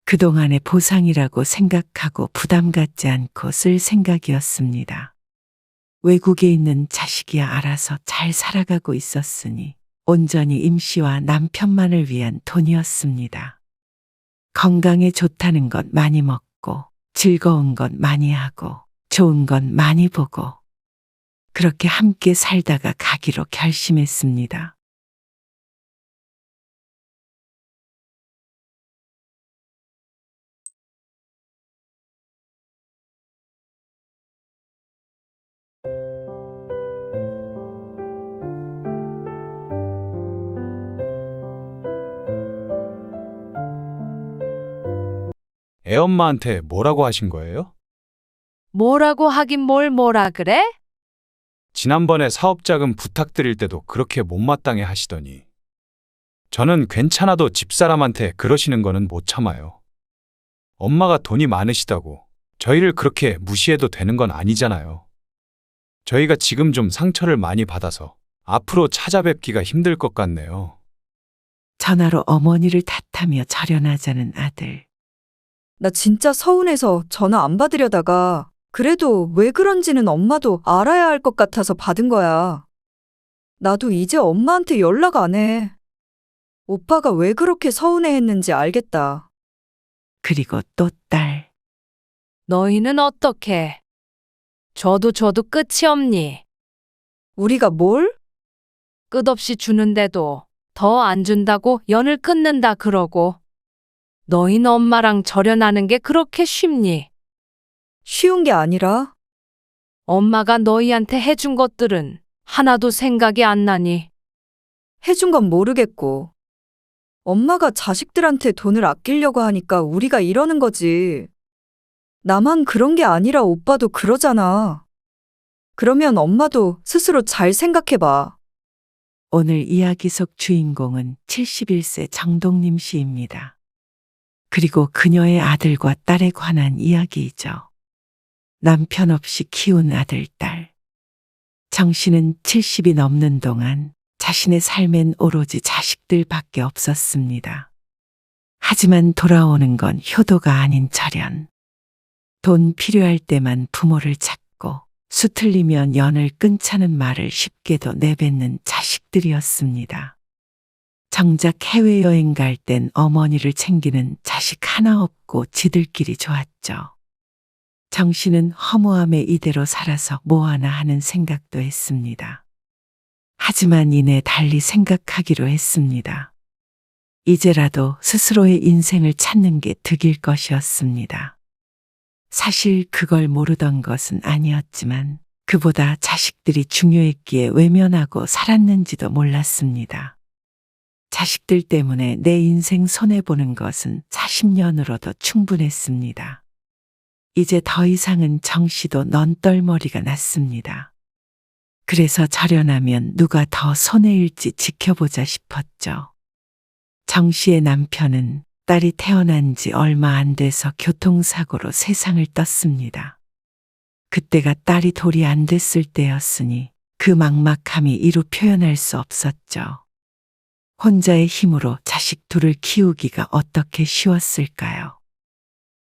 그동안의 보상이라고 생각하고 부담 갖지 않고 쓸 생각이었습니다. 외국에 있는 자식이야 알아서 잘 살아가고 있었으니 온전히 임씨와 남편만을 위한 돈이었습니다. 건강에 좋다는 것 많이 먹고 즐거운 것 많이 하고 좋은 것 많이 보고 그렇게 함께 살다가 가기로 결심했습니다. 애엄마한테 뭐라고 하신 거예요? 뭐라고 하긴 뭘 뭐라 그래? 지난번에 사업자금 부탁드릴 때도 그렇게 못마땅해 하시더니. 저는 괜찮아도 집사람한테 그러시는 거는 못 참아요. 엄마가 돈이 많으시다고 저희를 그렇게 무시해도 되는 건 아니잖아요. 저희가 지금 좀 상처를 많이 받아서 앞으로 찾아뵙기가 힘들 것 같네요. 전화로 어머니를 탓하며 절연하자는 아들. 나 진짜 서운해서 전화 안 받으려다가 그래도 왜 그런지는 엄마도 알아야 할 것 같아서 받은 거야. 나도 이제 엄마한테 연락 안 해. 오빠가 왜 그렇게 서운해 했는지 알겠다. 그리고 또 딸. 너희는 어떻게? 줘도 끝이 없니? 우리가 뭘? 끝없이 주는데도 더 안 준다고 연을 끊는다 그러고. 너희는 엄마랑 절연하는 게 그렇게 쉽니? 쉬운 게 아니라 엄마가 너희한테 해준 것들은 하나도 생각이 안 나니? 해준 건 모르겠고. 엄마가 자식들한테 돈을 아끼려고 하니까 우리가 이러는 거지. 나만 그런 게 아니라 오빠도 그러잖아. 그러면 엄마도 스스로 잘 생각해봐. 오늘 이야기 속 주인공은 71세 정동림 씨입니다. 그리고 그녀의 아들과 딸에 관한 이야기이죠. 남편 없이 키운 아들, 딸. 정 씨는 70이 넘는 동안 자신의 삶엔 오로지 자식들밖에 없었습니다. 하지만 돌아오는 건 효도가 아닌 절연. 돈 필요할 때만 부모를 찾고 수 틀리면 연을 끊자는 말을 쉽게도 내뱉는 자식들이었습니다. 정작 해외여행 갈 땐 어머니를 챙기는 자식 하나 없고 지들끼리 좋았죠. 정 씨는 허무함에 이대로 살아서 뭐하나 하는 생각도 했습니다. 하지만 이내 달리 생각하기로 했습니다. 이제라도 스스로의 인생을 찾는 게 득일 것이었습니다. 사실 그걸 모르던 것은 아니었지만 그보다 자식들이 중요했기에 외면하고 살았는지도 몰랐습니다. 자식들 때문에 내 인생 손해보는 것은 40년으로도 충분했습니다. 이제 더 이상은 정 씨도 넌떨머리가 났습니다. 그래서 절연하면 누가 더 손해일지 지켜보자 싶었죠. 정 씨의 남편은 딸이 태어난 지 얼마 안 돼서 교통사고로 세상을 떴습니다. 그때가 딸이 돌이 안 됐을 때였으니 그 막막함이 이루 표현할 수 없었죠. 혼자의 힘으로 자식 둘을 키우기가 어떻게 쉬웠을까요?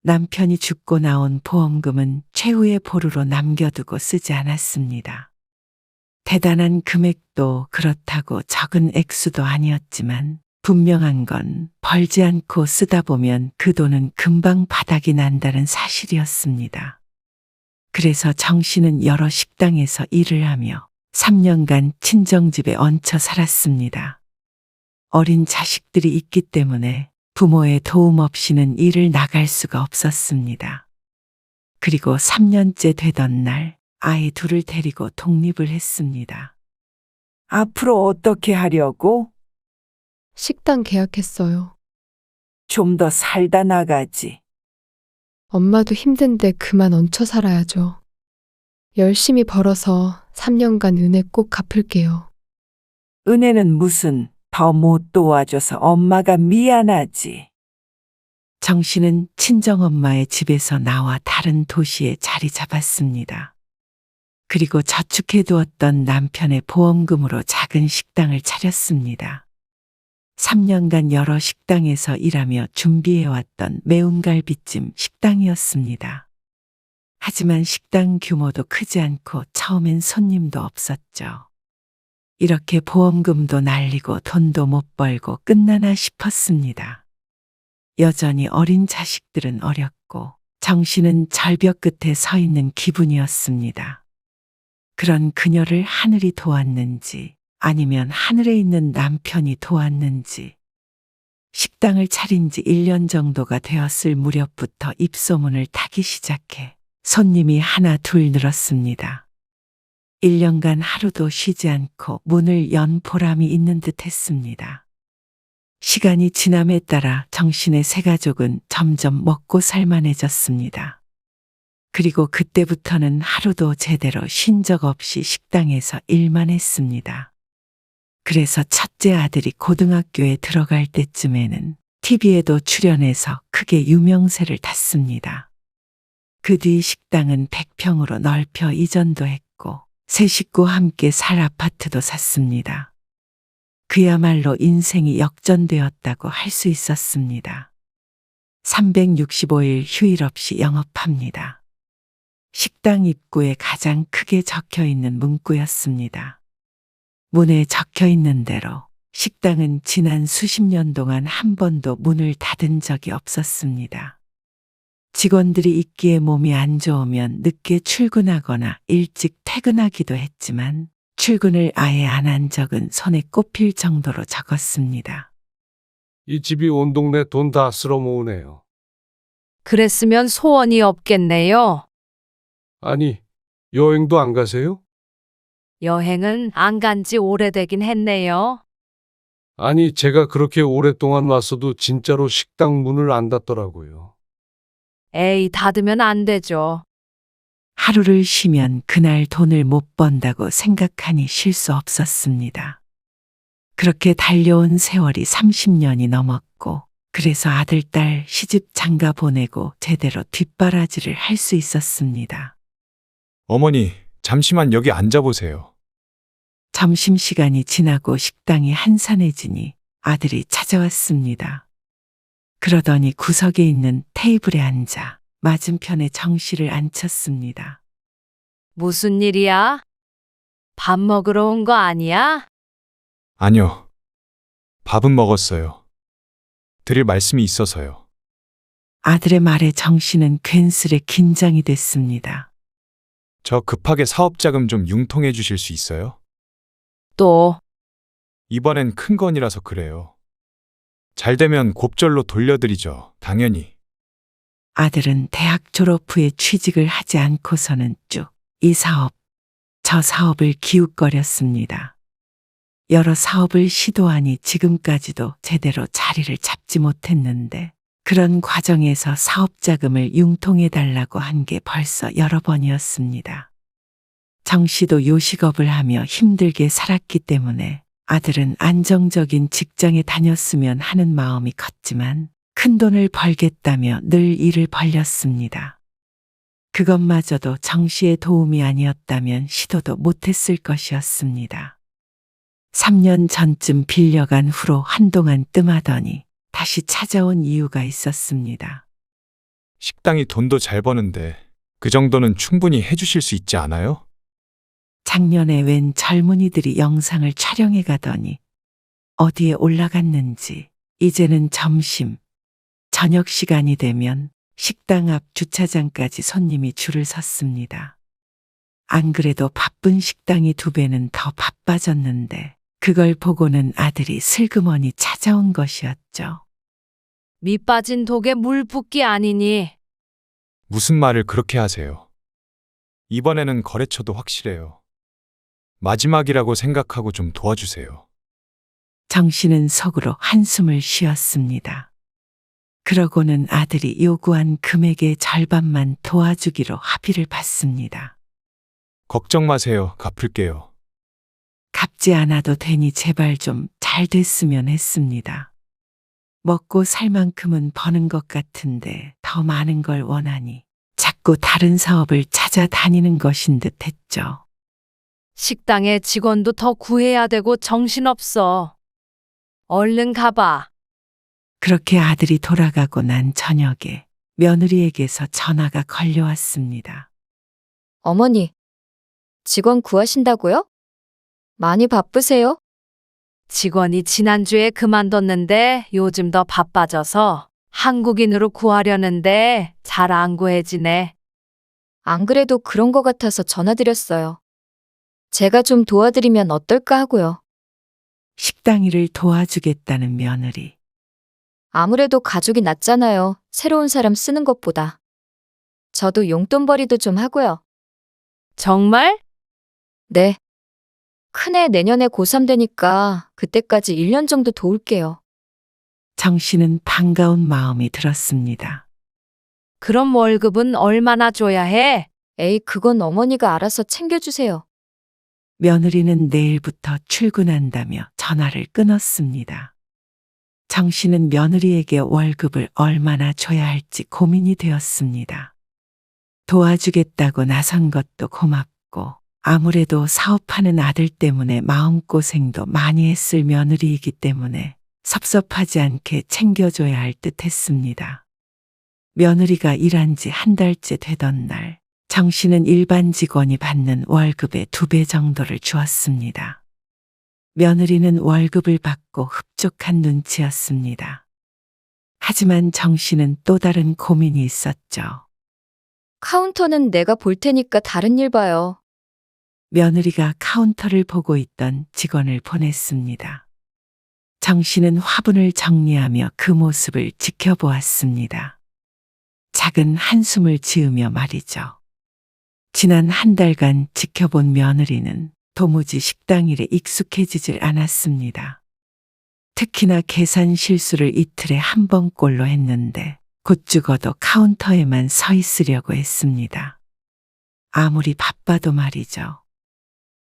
남편이 죽고 나온 보험금은 최후의 보루로 남겨두고 쓰지 않았습니다. 대단한 금액도 그렇다고 적은 액수도 아니었지만 분명한 건 벌지 않고 쓰다 보면 그 돈은 금방 바닥이 난다는 사실이었습니다. 그래서 정 씨는 여러 식당에서 일을 하며 3년간 친정집에 얹혀 살았습니다. 어린 자식들이 있기 때문에 부모의 도움 없이는 일을 나갈 수가 없었습니다. 그리고 3년째 되던 날 아이 둘을 데리고 독립을 했습니다. 앞으로 어떻게 하려고? 식당 계약했어요. 좀 더 살다 나가지. 엄마도 힘든데 그만 얹혀 살아야죠. 열심히 벌어서 3년간 은혜 꼭 갚을게요. 은혜는 무슨 더 못 도와줘서 엄마가 미안하지. 정 씨는 친정엄마의 집에서 나와 다른 도시에 자리 잡았습니다. 그리고 저축해두었던 남편의 보험금으로 작은 식당을 차렸습니다. 3년간 여러 식당에서 일하며 준비해왔던 매운갈비찜 식당이었습니다. 하지만 식당 규모도 크지 않고 처음엔 손님도 없었죠. 이렇게 보험금도 날리고 돈도 못 벌고 끝나나 싶었습니다. 여전히 어린 자식들은 어렸고 정 씨는 절벽 끝에 서 있는 기분이었습니다. 그런 그녀를 하늘이 도왔는지 아니면 하늘에 있는 남편이 도왔는지 식당을 차린 지 1년 정도가 되었을 무렵부터 입소문을 타기 시작해 손님이 하나 둘 늘었습니다. 1년간 하루도 쉬지 않고 문을 연 보람이 있는 듯 했습니다. 시간이 지남에 따라 정신의 세 가족은 점점 먹고 살만해졌습니다. 그리고 그때부터는 하루도 제대로 쉰 적 없이 식당에서 일만 했습니다. 그래서 첫째 아들이 고등학교에 들어갈 때쯤에는 TV에도 출연해서 크게 유명세를 탔습니다. 그 뒤 식당은 100평으로 넓혀 이전도 했고 세 식구 함께 살 아파트도 샀습니다. 그야말로 인생이 역전되었다고 할 수 있었습니다. 365일 휴일 없이 영업합니다. 식당 입구에 가장 크게 적혀 있는 문구였습니다. 문에 적혀 있는 대로 식당은 지난 수십 년 동안 한 번도 문을 닫은 적이 없었습니다. 직원들이 있기에 몸이 안 좋으면 늦게 출근하거나 일찍 퇴근하기도 했지만 출근을 아예 안 한 적은 손에 꼽힐 정도로 적었습니다. 이 집이 온 동네 돈 다 쓸어 모으네요. 그랬으면 소원이 없겠네요. 아니, 여행도 안 가세요? 여행은 안 간지 오래되긴 했네요. 아니, 제가 그렇게 오랫동안 왔어도 진짜로 식당 문을 안 닫더라고요. 에이, 닫으면 안 되죠. 하루를 쉬면 그날 돈을 못 번다고 생각하니 쉴 수 없었습니다. 그렇게 달려온 세월이 30년이 넘었고, 그래서 아들, 딸 시집 장가 보내고 제대로 뒷바라지를 할 수 있었습니다. 어머니, 잠시만 여기 앉아보세요. 점심시간이 지나고 식당이 한산해지니 아들이 찾아왔습니다. 그러더니 구석에 있는 테이블에 앉아 맞은편에 정씨를 앉혔습니다. 무슨 일이야? 밥 먹으러 온 거 아니야? 아니요. 밥은 먹었어요. 드릴 말씀이 있어서요. 아들의 말에 정씨는 괜스레 긴장이 됐습니다. 저 급하게 사업자금 좀 융통해 주실 수 있어요? 또, 이번엔 큰 건이라서 그래요. 잘 되면 곱절로 돌려드리죠, 당연히. 아들은 대학 졸업 후에 취직을 하지 않고서는 쭉 이 사업, 저 사업을 기웃거렸습니다. 여러 사업을 시도하니 지금까지도 제대로 자리를 잡지 못했는데 그런 과정에서 사업자금을 융통해달라고 한 게 벌써 여러 번이었습니다. 정 씨도 요식업을 하며 힘들게 살았기 때문에 아들은 안정적인 직장에 다녔으면 하는 마음이 컸지만 큰 돈을 벌겠다며 늘 일을 벌렸습니다. 그것마저도 정 씨의 도움이 아니었다면 시도도 못했을 것이었습니다. 3년 전쯤 빌려간 후로 한동안 뜸하더니 다시 찾아온 이유가 있었습니다. 식당이 돈도 잘 버는데 그 정도는 충분히 해주실 수 있지 않아요? 작년에 웬 젊은이들이 영상을 촬영해 가더니 어디에 올라갔는지 이제는 점심, 저녁 시간이 되면 식당 앞 주차장까지 손님이 줄을 섰습니다. 안 그래도 바쁜 식당이 2배는 더 바빠졌는데 그걸 보고는 아들이 슬그머니 찾아온 것이었죠. 밑 빠진 독에 물 붓기 아니니. 무슨 말을 그렇게 하세요? 이번에는 거래처도 확실해요. 마지막이라고 생각하고 좀 도와주세요. 정 씨는 속으로 한숨을 쉬었습니다. 그러고는 아들이 요구한 금액의 절반만 도와주기로 합의를 받습니다. 걱정 마세요. 갚을게요. 갚지 않아도 되니 제발 좀 잘 됐으면 했습니다. 먹고 살 만큼은 버는 것 같은데 더 많은 걸 원하니 자꾸 다른 사업을 찾아다니는 것인 듯 했죠. 식당에 직원도 더 구해야 되고 정신없어. 얼른 가봐. 그렇게 아들이 돌아가고 난 저녁에 며느리에게서 전화가 걸려왔습니다. 어머니, 직원 구하신다고요? 많이 바쁘세요? 직원이 지난주에 그만뒀는데 요즘 더 바빠져서 한국인으로 구하려는데 잘 안 구해지네. 안 그래도 그런 거 같아서 전화드렸어요. 제가 좀 도와드리면 어떨까 하고요. 식당 일을 도와주겠다는 며느리. 아무래도 가족이 낫잖아요. 새로운 사람 쓰는 것보다. 저도 용돈벌이도 좀 하고요. 정말? 네. 큰애 내년에 고3 되니까 그때까지 1년 정도 도울게요. 정 씨는 반가운 마음이 들었습니다. 그럼 월급은 얼마나 줘야 해? 에이, 그건 어머니가 알아서 챙겨주세요. 며느리는 내일부터 출근한다며 전화를 끊었습니다. 정 씨는 며느리에게 월급을 얼마나 줘야 할지 고민이 되었습니다. 도와주겠다고 나선 것도 고맙고 아무래도 사업하는 아들 때문에 마음고생도 많이 했을 며느리이기 때문에 섭섭하지 않게 챙겨줘야 할 듯 했습니다. 며느리가 일한 지 한 달째 되던 날, 정 씨는 일반 직원이 받는 월급의 2배 정도를 주었습니다. 며느리는 월급을 받고 흡족한 눈치였습니다. 하지만 정 씨는 또 다른 고민이 있었죠. 카운터는 내가 볼 테니까 다른 일 봐요. 며느리가 카운터를 보고 있던 직원을 보냈습니다. 정 씨는 화분을 정리하며 그 모습을 지켜보았습니다. 작은 한숨을 지으며 말이죠. 지난 한 달간 지켜본 며느리는 도무지 식당 일에 익숙해지질 않았습니다. 특히나 계산 실수를 이틀에 한 번꼴로 했는데 곧 죽어도 카운터에만 서 있으려고 했습니다. 아무리 바빠도 말이죠.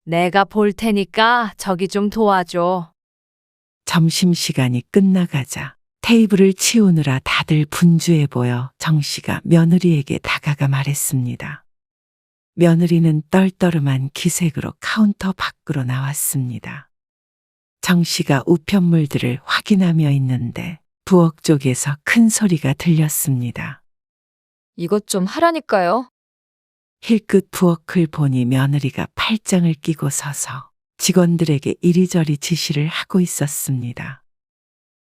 내가 볼 테니까 저기 좀 도와줘. 점심시간이 끝나가자 테이블을 치우느라 다들 분주해 보여 정 씨가 며느리에게 다가가 말했습니다. 며느리는 떨떠름한 기색으로 카운터 밖으로 나왔습니다. 정 씨가 우편물들을 확인하며 있는데 부엌 쪽에서 큰 소리가 들렸습니다. 이것 좀 하라니까요. 힐끗 부엌을 보니 며느리가 팔짱을 끼고 서서 직원들에게 이리저리 지시를 하고 있었습니다.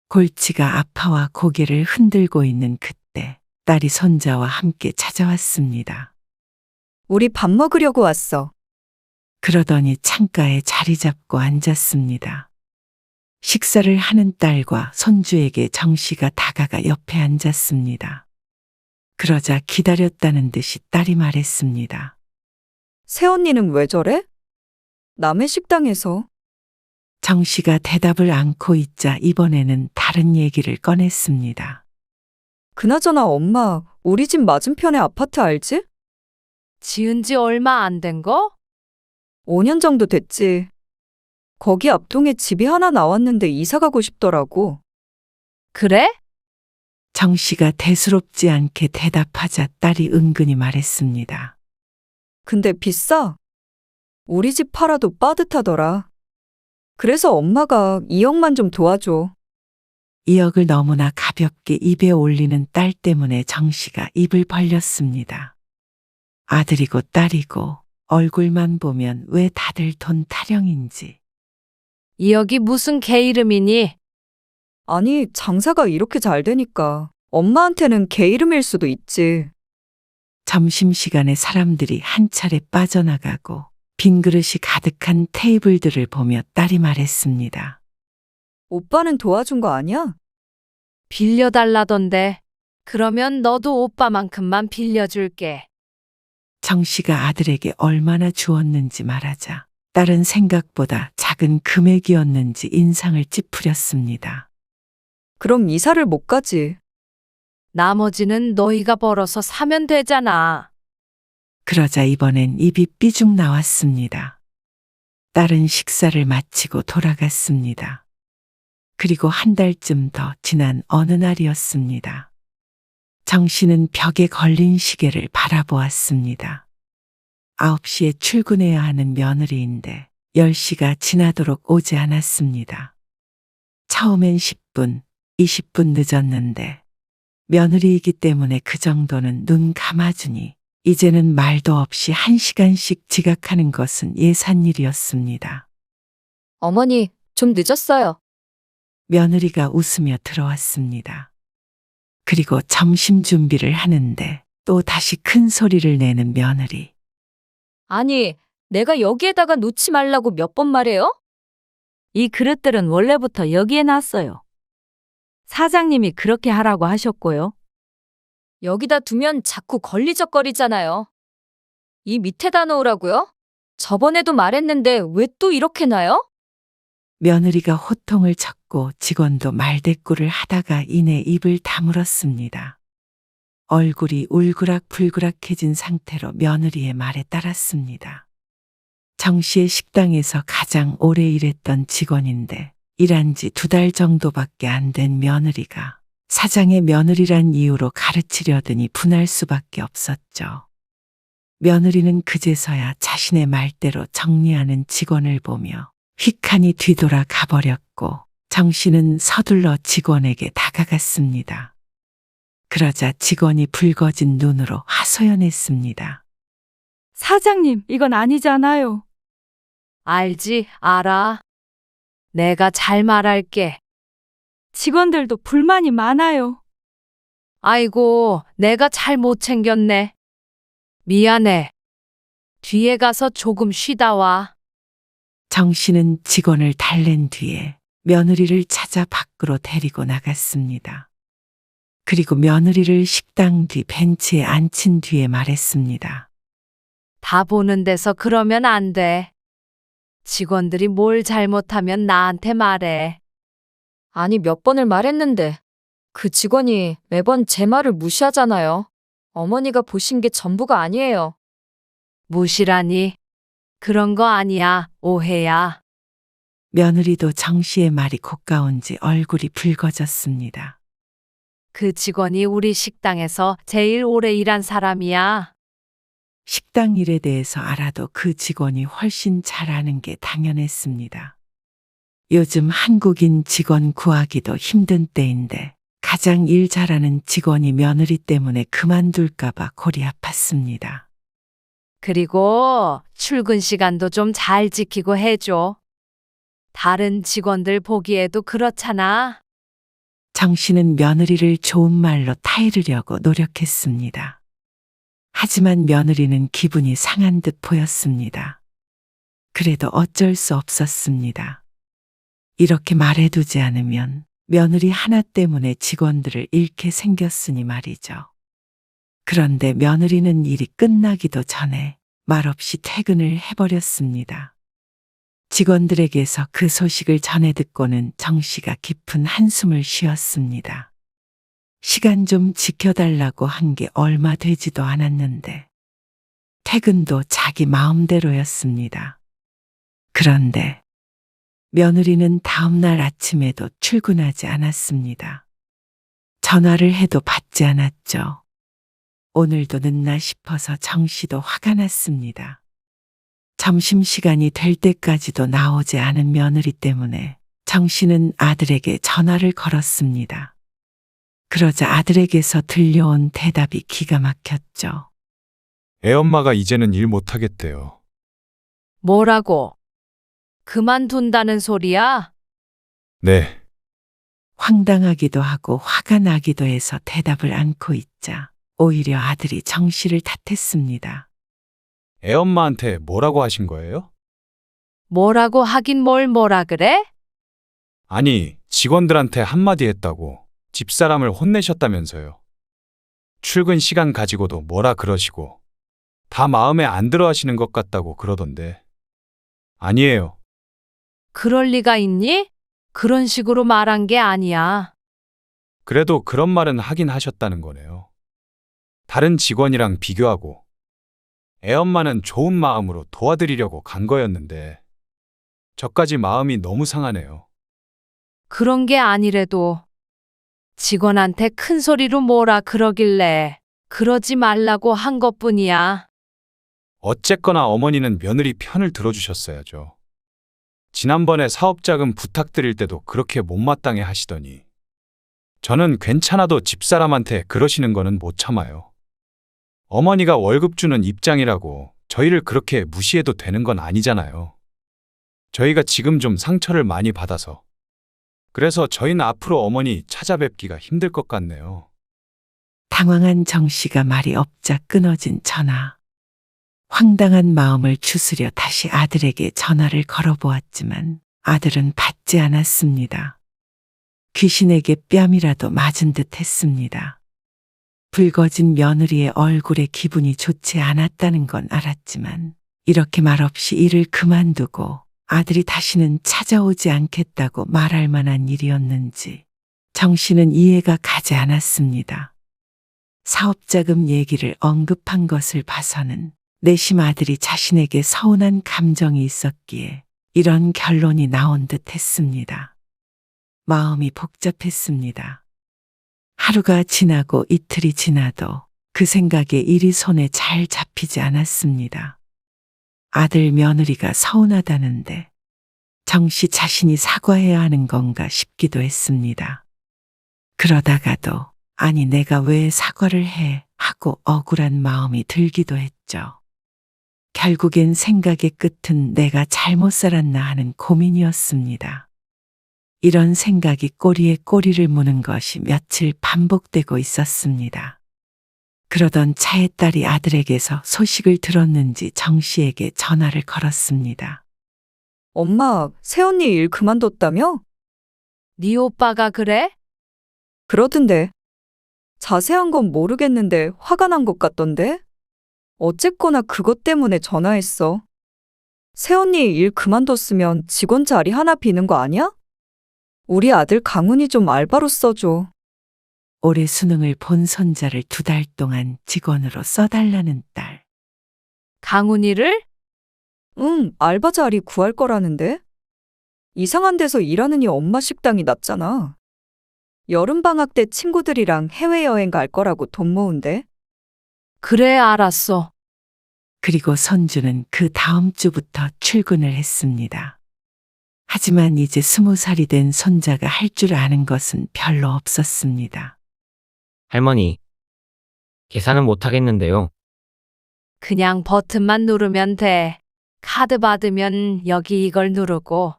골치가 아파와 고개를 흔들고 있는 그때 딸이 손자와 함께 찾아왔습니다. 우리 밥 먹으려고 왔어. 그러더니 창가에 자리 잡고 앉았습니다. 식사를 하는 딸과 손주에게 정 씨가 다가가 옆에 앉았습니다. 그러자 기다렸다는 듯이 딸이 말했습니다. 새언니는 왜 저래? 남의 식당에서. 정 씨가 대답을 않고 있자 이번에는 다른 얘기를 꺼냈습니다. 그나저나 엄마, 우리 집 맞은편에 아파트 알지? 지은 지 얼마 안 된 거? 5년 정도 됐지. 거기 앞동에 집이 하나 나왔는데 이사 가고 싶더라고. 그래? 정 씨가 대수롭지 않게 대답하자 딸이 은근히 말했습니다. 근데 비싸. 우리 집 팔아도 빠듯하더라. 그래서 엄마가 2억만 좀 도와줘. 2억을 너무나 가볍게 입에 올리는 딸 때문에 정 씨가 입을 벌렸습니다. 아들이고 딸이고 얼굴만 보면 왜 다들 돈 타령인지. 이 여기 무슨 개 이름이니? 아니, 장사가 이렇게 잘 되니까 엄마한테는 개 이름일 수도 있지. 점심시간에 사람들이 한 차례 빠져나가고 빈 그릇이 가득한 테이블들을 보며 딸이 말했습니다. 오빠는 도와준 거 아니야? 빌려달라던데. 그러면 너도 오빠만큼만 빌려줄게. 정 씨가 아들에게 얼마나 주었는지 말하자 딸은 생각보다 작은 금액이었는지 인상을 찌푸렸습니다. 그럼 이사를 못 가지. 나머지는 너희가 벌어서 사면 되잖아. 그러자 이번엔 입이 삐죽 나왔습니다. 딸은 식사를 마치고 돌아갔습니다. 그리고 한 달쯤 더 지난 어느 날이었습니다. 정 씨는 벽에 걸린 시계를 바라보았습니다. 9시에 출근해야 하는 며느리인데 10시가 지나도록 오지 않았습니다. 처음엔 10분, 20분 늦었는데 며느리이기 때문에 그 정도는 눈 감아주니 이제는 말도 없이 1시간씩 지각하는 것은 예산일이었습니다. 어머니, 좀 늦었어요. 며느리가 웃으며 들어왔습니다. 그리고 점심 준비를 하는데 또 다시 큰 소리를 내는 며느리. 아니, 내가 여기에다가 놓지 말라고 몇 번 말해요? 이 그릇들은 원래부터 여기에 놨어요. 사장님이 그렇게 하라고 하셨고요. 여기다 두면 자꾸 걸리적거리잖아요. 이 밑에다 놓으라고요? 저번에도 말했는데 왜 또 이렇게 놔요? 며느리가 호통을 쳤고 직원도 말대꾸를 하다가 이내 입을 다물었습니다. 얼굴이 울그락불그락해진 상태로 며느리의 말에 따랐습니다. 정 씨의 식당에서 가장 오래 일했던 직원인데 일한 지 2달 정도밖에 안 된 며느리가 사장의 며느리란 이유로 가르치려더니 분할 수밖에 없었죠. 며느리는 그제서야 자신의 말대로 정리하는 직원을 보며 휙하니 뒤돌아 가버렸고 정 씨는 서둘러 직원에게 다가갔습니다. 그러자 직원이 붉어진 눈으로 하소연했습니다. 사장님, 이건 아니잖아요. 알지, 알아. 내가 잘 말할게. 직원들도 불만이 많아요. 아이고, 내가 잘 못 챙겼네. 미안해. 뒤에 가서 조금 쉬다 와. 정 씨는 직원을 달랜 뒤에 며느리를 찾아 밖으로 데리고 나갔습니다. 그리고 며느리를 식당 뒤 벤치에 앉힌 뒤에 말했습니다. 다 보는 데서 그러면 안 돼. 직원들이 뭘 잘못하면 나한테 말해. 아니, 몇 번을 말했는데 그 직원이 매번 제 말을 무시하잖아요. 어머니가 보신 게 전부가 아니에요. 무시라니. 그런 거 아니야. 오해야. 며느리도 정 씨의 말이 고가운지 얼굴이 붉어졌습니다. 그 직원이 우리 식당에서 제일 오래 일한 사람이야. 식당 일에 대해서 알아도 그 직원이 훨씬 잘 아는 게 당연했습니다. 요즘 한국인 직원 구하기도 힘든 때인데 가장 일 잘하는 직원이 며느리 때문에 그만둘까봐 골이 아팠습니다. 그리고 출근 시간도 좀 잘 지키고 해줘. 다른 직원들 보기에도 그렇잖아. 정 씨는 며느리를 좋은 말로 타이르려고 노력했습니다. 하지만 며느리는 기분이 상한 듯 보였습니다. 그래도 어쩔 수 없었습니다. 이렇게 말해두지 않으면 며느리 하나 때문에 직원들을 잃게 생겼으니 말이죠. 그런데 며느리는 일이 끝나기도 전에 말없이 퇴근을 해버렸습니다. 직원들에게서 그 소식을 전해 듣고는 정 씨가 깊은 한숨을 쉬었습니다. 시간 좀 지켜달라고 한 게 얼마 되지도 않았는데 퇴근도 자기 마음대로였습니다. 그런데 며느리는 다음날 아침에도 출근하지 않았습니다. 전화를 해도 받지 않았죠. 오늘도 늦나 싶어서 정 씨도 화가 났습니다. 점심시간이 될 때까지도 나오지 않은 며느리 때문에 정 씨는 아들에게 전화를 걸었습니다. 그러자 아들에게서 들려온 대답이 기가 막혔죠. 애엄마가 이제는 일 못하겠대요. 뭐라고? 그만둔다는 소리야? 네. 황당하기도 하고 화가 나기도 해서 대답을 않고 있자 오히려 아들이 정 씨를 탓했습니다. 애엄마한테 뭐라고 하신 거예요? 뭐라고 하긴 뭘 뭐라 그래? 아니, 직원들한테 한마디 했다고 집사람을 혼내셨다면서요. 출근 시간 가지고도 뭐라 그러시고 다 마음에 안 들어 하시는 것 같다고 그러던데. 아니에요. 그럴 리가 있니? 그런 식으로 말한 게 아니야. 그래도 그런 말은 하긴 하셨다는 거네요. 다른 직원이랑 비교하고 애엄마는 좋은 마음으로 도와드리려고 간 거였는데 저까지 마음이 너무 상하네요. 그런 게 아니래도 직원한테 큰 소리로 뭐라 그러길래 그러지 말라고 한 것뿐이야. 어쨌거나 어머니는 며느리 편을 들어주셨어야죠. 지난번에 사업자금 부탁드릴 때도 그렇게 못마땅해 하시더니 저는 괜찮아도 집사람한테 그러시는 거는 못 참아요. 어머니가 월급 주는 입장이라고 저희를 그렇게 무시해도 되는 건 아니잖아요. 저희가 지금 좀 상처를 많이 받아서. 그래서 저희는 앞으로 어머니 찾아뵙기가 힘들 것 같네요. 당황한 정 씨가 말이 없자 끊어진 전화. 황당한 마음을 추스려 다시 아들에게 전화를 걸어보았지만 아들은 받지 않았습니다. 귀신에게 뺨이라도 맞은 듯 했습니다. 붉어진 며느리의 얼굴에 기분이 좋지 않았다는 건 알았지만 이렇게 말없이 일을 그만두고 아들이 다시는 찾아오지 않겠다고 말할 만한 일이었는지 정 씨는 이해가 가지 않았습니다. 사업자금 얘기를 언급한 것을 봐서는 내심 아들이 자신에게 서운한 감정이 있었기에 이런 결론이 나온 듯 했습니다. 마음이 복잡했습니다. 하루가 지나고 이틀이 지나도 그 생각에 일이 손에 잘 잡히지 않았습니다. 아들 며느리가 서운하다는데 정씨 자신이 사과해야 하는 건가 싶기도 했습니다. 그러다가도 아니 내가 왜 사과를 해 하고 억울한 마음이 들기도 했죠. 결국엔 생각의 끝은 내가 잘못 살았나 하는 고민이었습니다. 이런 생각이 꼬리에 꼬리를 무는 것이 며칠 반복되고 있었습니다. 그러던 차에 딸이 아들에게서 소식을 들었는지 정 씨에게 전화를 걸었습니다. 엄마, 새언니 일 그만뒀다며? 네 오빠가 그래? 그러던데. 자세한 건 모르겠는데 화가 난 것 같던데? 어쨌거나 그것 때문에 전화했어. 새언니 일 그만뒀으면 직원 자리 하나 비는 거 아니야? 우리 아들 강훈이 좀 알바로 써줘. 올해 수능을 본 손자를 2달 동안 직원으로 써달라는 딸. 강훈이를? 응, 알바 자리 구할 거라는데? 이상한 데서 일하느니 엄마 식당이 낫잖아. 여름방학 때 친구들이랑 해외여행 갈 거라고 돈 모은대. 그래, 알았어. 그리고 선주는 그 다음 주부터 출근을 했습니다. 하지만 이제 20살이 된 손자가 할 줄 아는 것은 별로 없었습니다. 할머니, 계산은 못하겠는데요. 그냥 버튼만 누르면 돼. 카드 받으면 여기 이걸 누르고.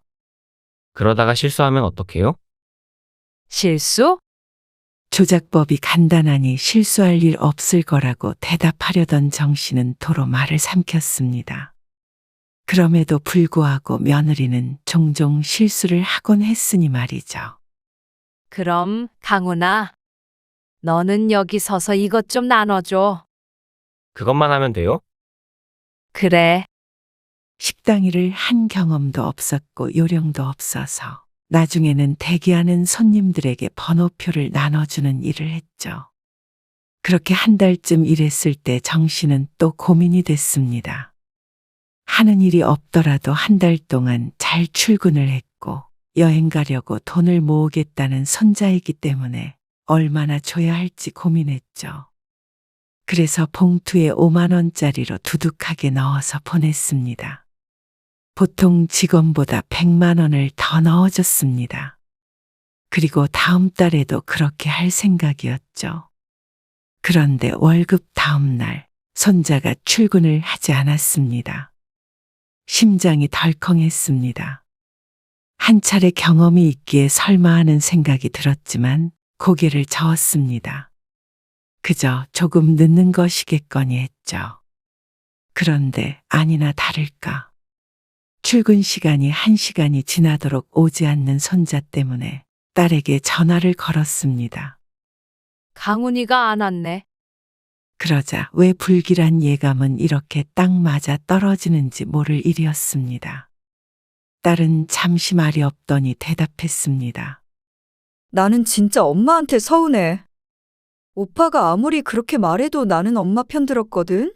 그러다가 실수하면 어떡해요? 실수? 조작법이 간단하니 실수할 일 없을 거라고 대답하려던 정 씨는 도로 말을 삼켰습니다. 그럼에도 불구하고 며느리는 종종 실수를 하곤 했으니 말이죠. 그럼 강훈아, 너는 여기 서서 이것 좀 나눠줘. 그것만 하면 돼요? 그래. 식당 일을 한 경험도 없었고 요령도 없어서 나중에는 대기하는 손님들에게 번호표를 나눠주는 일을 했죠. 그렇게 한 달쯤 일했을 때 정 씨는 또 고민이 됐습니다. 하는 일이 없더라도 한 달 동안 잘 출근을 했고 여행 가려고 돈을 모으겠다는 손자이기 때문에 얼마나 줘야 할지 고민했죠. 그래서 봉투에 5만 원짜리로 두둑하게 넣어서 보냈습니다. 보통 직원보다 100만 원을 더 넣어줬습니다. 그리고 다음 달에도 그렇게 할 생각이었죠. 그런데 월급 다음 날 손자가 출근을 하지 않았습니다. 심장이 덜컹했습니다. 한 차례 경험이 있기에 설마 하는 생각이 들었지만 고개를 저었습니다. 그저 조금 늦는 것이겠거니 했죠. 그런데 아니나 다를까. 출근 시간이 1시간이 지나도록 오지 않는 손자 때문에 딸에게 전화를 걸었습니다. 강훈이가 안 왔네. 그러자 왜 불길한 예감은 이렇게 딱 맞아 떨어지는지 모를 일이었습니다. 딸은 잠시 말이 없더니 대답했습니다. 나는 진짜 엄마한테 서운해. 오빠가 아무리 그렇게 말해도 나는 엄마 편 들었거든?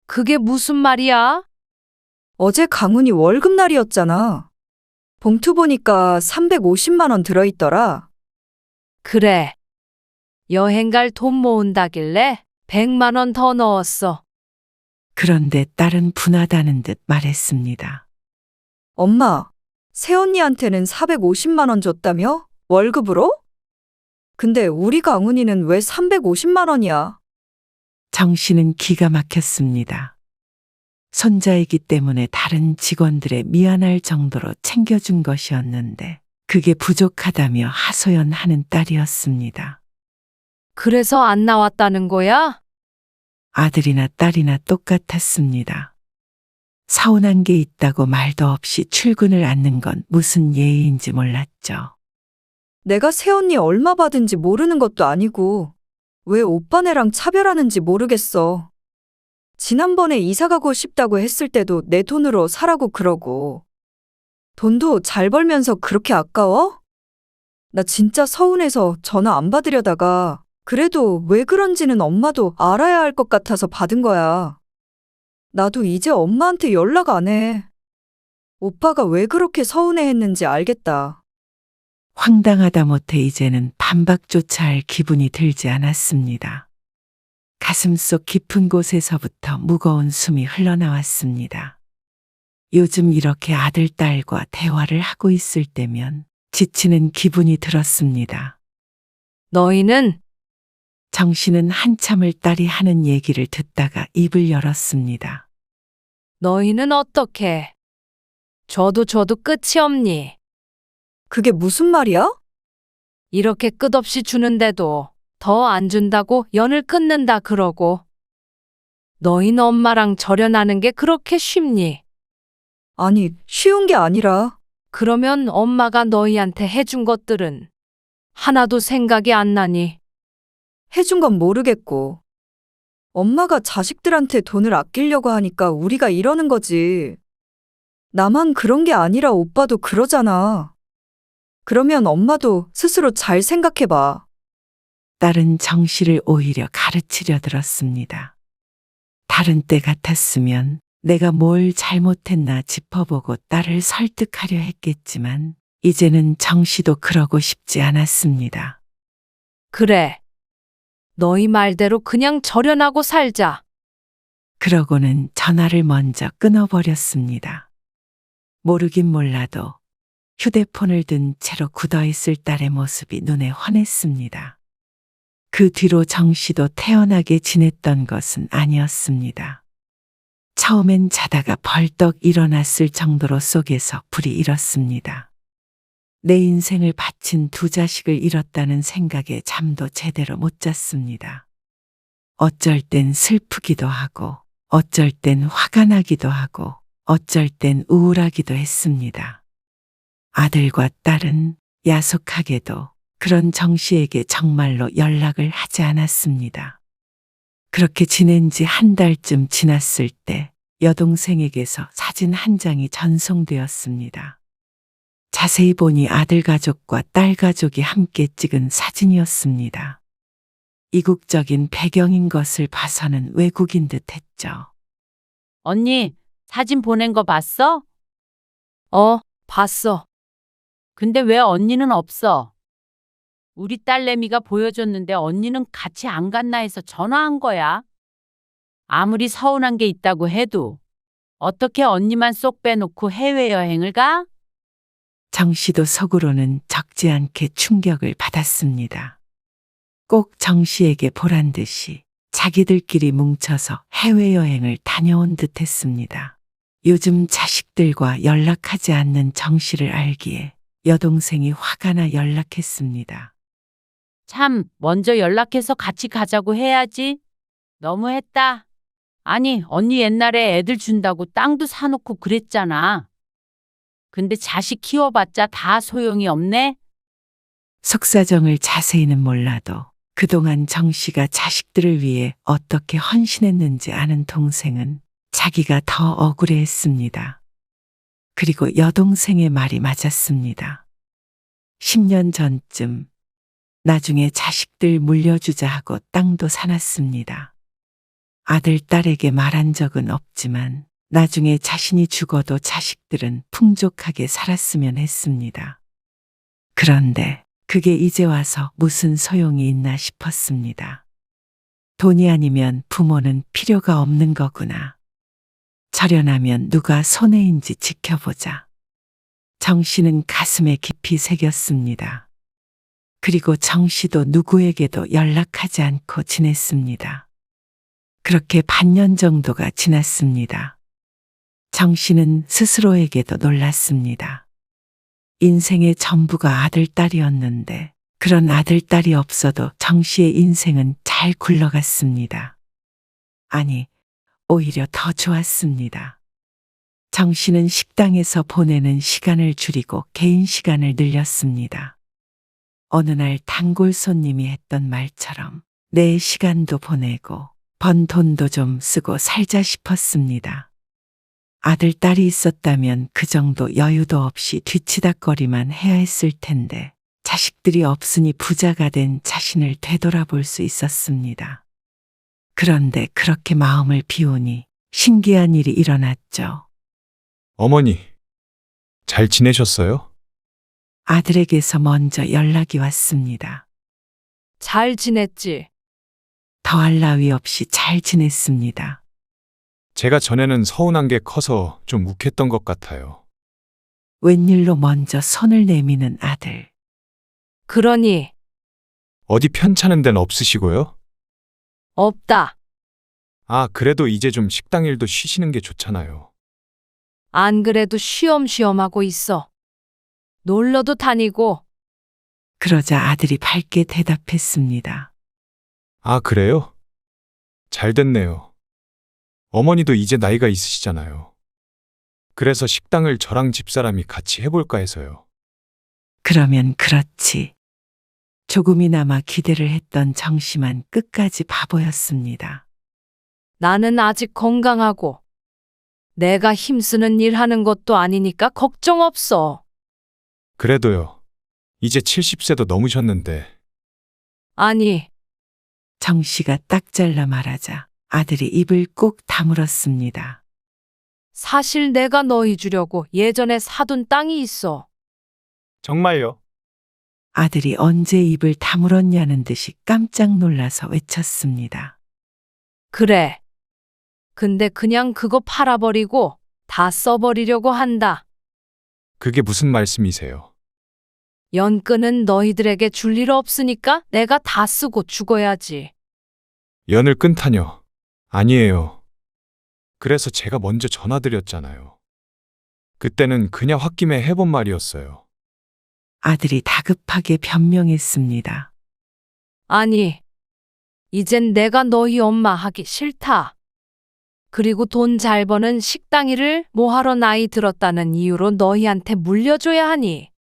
그게 무슨 말이야? 어제 강훈이 월급날이었잖아. 봉투 보니까 350만 원 들어있더라. 그래. 여행 갈 돈 모은다길래 100만 원 더 넣었어. 그런데 딸은 분하다는 듯 말했습니다. 엄마, 새언니한테는 450만 원 줬다며? 월급으로? 근데 우리 강훈이는 왜 350만 원이야? 정 씨는 기가 막혔습니다. 손자이기 때문에 다른 직원들의 미안할 정도로 챙겨준 것이었는데 그게 부족하다며 하소연하는 딸이었습니다. 그래서 안 나왔다는 거야? 아들이나 딸이나 똑같았습니다. 서운한 게 있다고 말도 없이 출근을 않는 건 무슨 예의인지 몰랐죠. 내가 새언니 얼마 받은지 모르는 것도 아니고 왜 오빠네랑 차별하는지 모르겠어. 지난번에 이사 가고 싶다고 했을 때도 내 돈으로 사라고 그러고 돈도 잘 벌면서 그렇게 아까워? 나 진짜 서운해서 전화 안 받으려다가 그래도 왜 그런지는 엄마도 알아야 할 것 같아서 받은 거야. 나도 이제 엄마한테 연락 안 해. 오빠가 왜 그렇게 서운해 했는지 알겠다. 황당하다 못해 이제는 반박조차 할 기분이 들지 않았습니다. 가슴속 깊은 곳에서부터 무거운 숨이 흘러나왔습니다. 요즘 이렇게 아들, 딸과 대화를 하고 있을 때면 지치는 기분이 들었습니다. 너희는 정씨는 한참을 딸이 하는 얘기를 듣다가 입을 열었습니다. 너희는 어떻게? 줘도 끝이 없니? 그게 무슨 말이야? 이렇게 끝없이 주는데도 더 안 준다고 연을 끊는다 그러고. 너희는 엄마랑 절연하는 게 그렇게 쉽니? 아니, 쉬운 게 아니라 그러면 엄마가 너희한테 해준 것들은 하나도 생각이 안 나니? 해준 건 모르겠고. 엄마가 자식들한테 돈을 아끼려고 하니까 우리가 이러는 거지. 나만 그런 게 아니라 오빠도 그러잖아. 그러면 엄마도 스스로 잘 생각해봐. 딸은 정씨를 오히려 가르치려 들었습니다. 다른 때 같았으면 내가 뭘 잘못했나 짚어보고 딸을 설득하려 했겠지만 이제는 정씨도 그러고 싶지 않았습니다. 그래. 너희 말대로 그냥 절연하고 살자. 그러고는 전화를 먼저 끊어버렸습니다. 모르긴 몰라도 휴대폰을 든 채로 굳어있을 딸의 모습이 눈에 환했습니다. 그 뒤로 정씨도 태연하게 지냈던 것은 아니었습니다. 처음엔 자다가 벌떡 일어났을 정도로 속에서 불이 일었습니다. 내 인생을 바친 두 자식을 잃었다는 생각에 잠도 제대로 못 잤습니다. 어쩔 땐 슬프기도 하고, 어쩔 땐 화가 나기도 하고, 어쩔 땐 우울하기도 했습니다. 아들과 딸은 야속하게도 그런 정씨에게 정말로 연락을 하지 않았습니다. 그렇게 지낸 지 한 달쯤 지났을 때 여동생에게서 사진 한 장이 전송되었습니다. 자세히 보니 아들 가족과 딸 가족이 함께 찍은 사진이었습니다. 이국적인 배경인 것을 봐서는 외국인 듯 했죠. 언니, 사진 보낸 거 봤어? 봤어. 근데 왜 언니는 없어? 우리 딸내미가 보여줬는데 언니는 같이 안 갔나 해서 전화한 거야. 아무리 서운한 게 있다고 해도 어떻게 언니만 쏙 빼놓고 해외여행을 가? 정씨도 속으로는 적지 않게 충격을 받았습니다. 꼭 정씨에게 보란 듯이 자기들끼리 뭉쳐서 해외여행을 다녀온 듯 했습니다. 요즘 자식들과 연락하지 않는 정씨를 알기에 여동생이 화가 나 연락했습니다. 참, 먼저 연락해서 같이 가자고 해야지. 너무했다. 아니, 언니 옛날에 애들 준다고 땅도 사놓고 그랬잖아. 근데 자식 키워봤자 다 소용이 없네? 속사정을 자세히는 몰라도 그동안 정씨가 자식들을 위해 어떻게 헌신했는지 아는 동생은 자기가 더 억울해했습니다. 그리고 여동생의 말이 맞았습니다. 10년 전쯤 나중에 자식들 물려주자 하고 땅도 사놨습니다. 아들, 딸에게 말한 적은 없지만 나중에 자신이 죽어도 자식들은 풍족하게 살았으면 했습니다. 그런데 그게 이제 와서 무슨 소용이 있나 싶었습니다. 돈이 아니면 부모는 필요가 없는 거구나. 절연하면 누가 손해인지 지켜보자. 정씨는 가슴에 깊이 새겼습니다. 그리고 정씨도 누구에게도 연락하지 않고 지냈습니다. 그렇게 반년 정도가 지났습니다. 정씨는 스스로에게도 놀랐습니다. 인생의 전부가 아들, 딸이었는데 그런 아들, 딸이 없어도 정씨의 인생은 잘 굴러갔습니다. 아니, 오히려 더 좋았습니다. 정씨는 식당에서 보내는 시간을 줄이고 개인 시간을 늘렸습니다. 어느 날 단골 손님이 했던 말처럼 내 시간도 보내고 번 돈도 좀 쓰고 살자 싶었습니다. 아들, 딸이 있었다면 그 정도 여유도 없이 뒤치다꺼리만 해야 했을 텐데 자식들이 없으니 부자가 된 자신을 되돌아볼 수 있었습니다. 그런데 그렇게 마음을 비우니 신기한 일이 일어났죠. 어머니, 잘 지내셨어요? 아들에게서 먼저 연락이 왔습니다. 잘 지냈지? 더할 나위 없이 잘 지냈습니다. 제가 전에는 서운한 게 커서 좀 욱했던 것 같아요. 웬일로 먼저 손을 내미는 아들. 그러니 어디 편찮은 데는 없으시고요? 없다. 아, 그래도 이제 좀 식당 일도 쉬시는 게 좋잖아요. 안 그래도 쉬엄쉬엄 하고 있어. 놀러도 다니고. 그러자 아들이 밝게 대답했습니다. 아, 그래요? 잘 됐네요. 어머니도 이제 나이가 있으시잖아요. 그래서 식당을 저랑 집사람이 같이 해볼까 해서요. 그러면 그렇지. 조금이나마 기대를 했던 정씨만 끝까지 바보였습니다. 나는 아직 건강하고 내가 힘쓰는 일 하는 것도 아니니까 걱정 없어. 그래도요. 이제 70세도 넘으셨는데. 아니, 정씨가 딱 잘라 말하자 아들이 입을 꼭 다물었습니다. 사실 내가 너희 주려고 예전에 사둔 땅이 있어. 정말요? 아들이 언제 입을 다물었냐는 듯이 깜짝 놀라서 외쳤습니다. 그래. 근데 그냥 그거 팔아버리고 다 써버리려고 한다. 그게 무슨 말씀이세요? 연끈은 너희들에게 줄 일 없으니까 내가 다 쓰고 죽어야지. 연을 끊다뇨. 아니에요. 그래서 제가 먼저 전화드렸잖아요. 그때는 그냥 홧김에 해본 말이었어요. 아들이 다급하게 변명했습니다. 아니, 이젠 내가 너희 엄마 하기 싫다. 그리고 돈 잘 버는 식당 일을 뭐하러 나이 들었다는 이유로 너희한테 물려줘야 하니.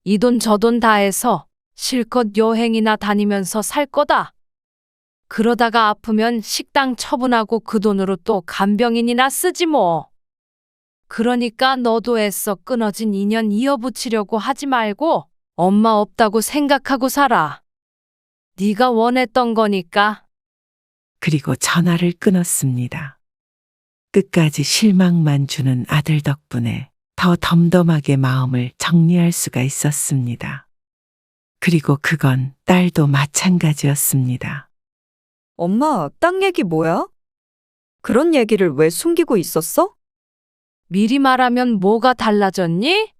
이 돈 저 돈 다 해서 실컷 여행이나 다니면서 살 거다. 그러다가 아프면 식당 처분하고 그 돈으로 또 간병인이나 쓰지 뭐. 그러니까 너도 애써 끊어진 인연 이어붙이려고 하지 말고 엄마 없다고 생각하고 살아. 네가 원했던 거니까. 그리고 전화를 끊었습니다. 끝까지 실망만 주는 아들 덕분에 더 덤덤하게 마음을 정리할 수가 있었습니다. 그리고 그건 딸도 마찬가지였습니다. 엄마, 땅 얘기 뭐야? 그런 얘기를 왜 숨기고 있었어? 미리 말하면 뭐가 달라졌니?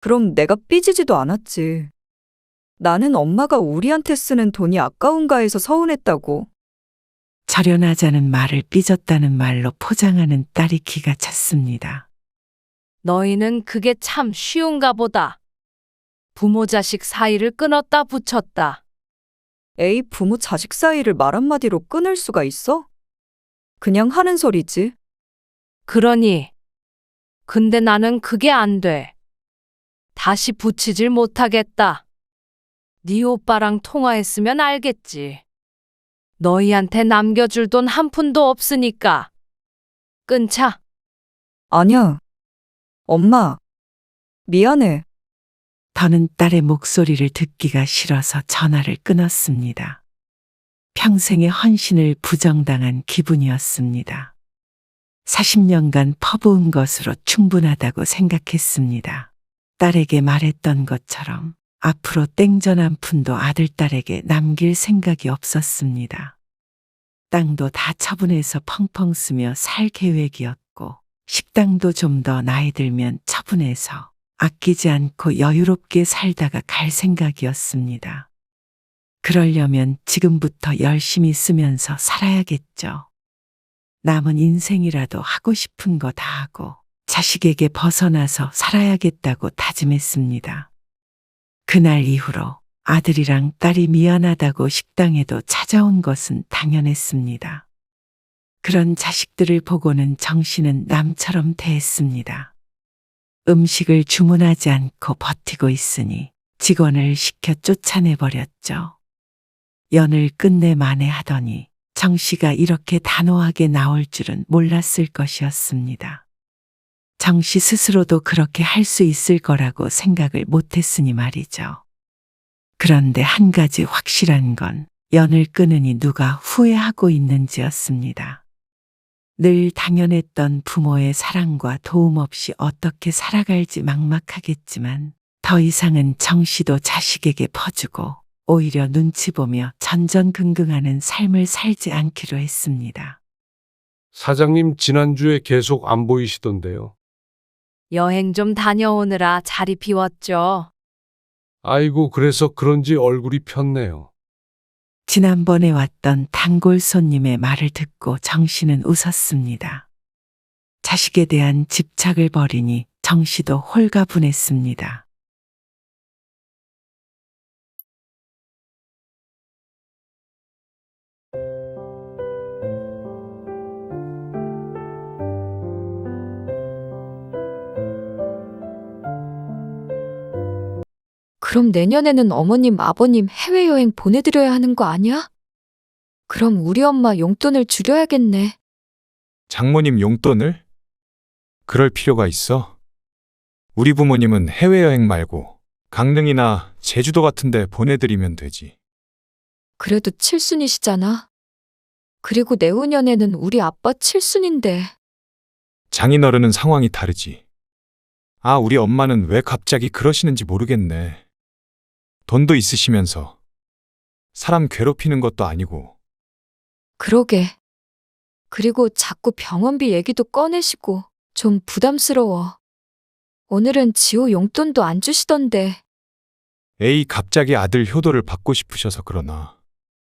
그럼 내가 삐지지도 않았지. 나는 엄마가 우리한테 쓰는 돈이 아까운가 해서 서운했다고. 절연하자는 말을 삐졌다는 말로 포장하는 딸이 기가 찼습니다. 너희는 그게 참 쉬운가 보다. 부모 자식 사이를 끊었다 붙였다. 에이, 부모 자식 사이를 말 한마디로 끊을 수가 있어? 그냥 하는 소리지. 그러니. 근데 나는 그게 안 돼. 다시 붙이질 못하겠다. 네 오빠랑 통화했으면 알겠지. 너희한테 남겨줄 돈 한 푼도 없으니까. 끊자. 아니야. 엄마, 미안해. 더는 딸의 목소리를 듣기가 싫어서 전화를 끊었습니다. 평생의 헌신을 부정당한 기분이었습니다. 40년간 퍼부은 것으로 충분하다고 생각했습니다. 딸에게 말했던 것처럼 앞으로 땡전 한 푼도 아들, 딸에게 남길 생각이 없었습니다. 땅도 다 처분해서 펑펑 쓰며 살 계획이었고, 식당도 좀 더 나이 들면 처분해서 아끼지 않고 여유롭게 살다가 갈 생각이었습니다. 그러려면 지금부터 열심히 쓰면서 살아야겠죠. 남은 인생이라도 하고 싶은 거 다 하고 자식에게 벗어나서 살아야겠다고 다짐했습니다. 그날 이후로 아들이랑 딸이 미안하다고 식당에도 찾아온 것은 당연했습니다. 그런 자식들을 보고는 정씨는 남처럼 대했습니다. 음식을 주문하지 않고 버티고 있으니 직원을 시켜 쫓아내버렸죠. 연을 끝내 만회하더니 정씨가 이렇게 단호하게 나올 줄은 몰랐을 것이었습니다. 정 씨 스스로도 그렇게 할 수 있을 거라고 생각을 못했으니 말이죠. 그런데 한 가지 확실한 건 연을 끊으니 누가 후회하고 있는지였습니다. 늘 당연했던 부모의 사랑과 도움 없이 어떻게 살아갈지 막막하겠지만 더 이상은 정 씨도 자식에게 퍼주고 오히려 눈치 보며 전전긍긍하는 삶을 살지 않기로 했습니다. 사장님 지난주에 계속 안 보이시던데요. 여행 좀 다녀오느라 자리 비웠죠. 아이고, 그래서 그런지 얼굴이 폈네요. 지난번에 왔던 단골 손님의 말을 듣고 정 씨는 웃었습니다. 자식에 대한 집착을 버리니 정 씨도 홀가분했습니다. 그럼 내년에는 어머님, 아버님 해외여행 보내드려야 하는 거 아니야? 그럼 우리 엄마 용돈을 줄여야겠네. 장모님 용돈을? 그럴 필요가 있어? 우리 부모님은 해외여행 말고 강릉이나 제주도 같은 데 보내드리면 되지. 그래도 칠순이시잖아. 그리고 내후년에는 우리 아빠 칠순인데. 장인어른은 상황이 다르지. 아, 우리 엄마는 왜 갑자기 그러시는지 모르겠네. 돈도 있으시면서 사람 괴롭히는 것도 아니고. 그러게. 그리고 자꾸 병원비 얘기도 꺼내시고 좀 부담스러워. 오늘은 지호 용돈도 안 주시던데. 에이, 갑자기 아들 효도를 받고 싶으셔서 그러나.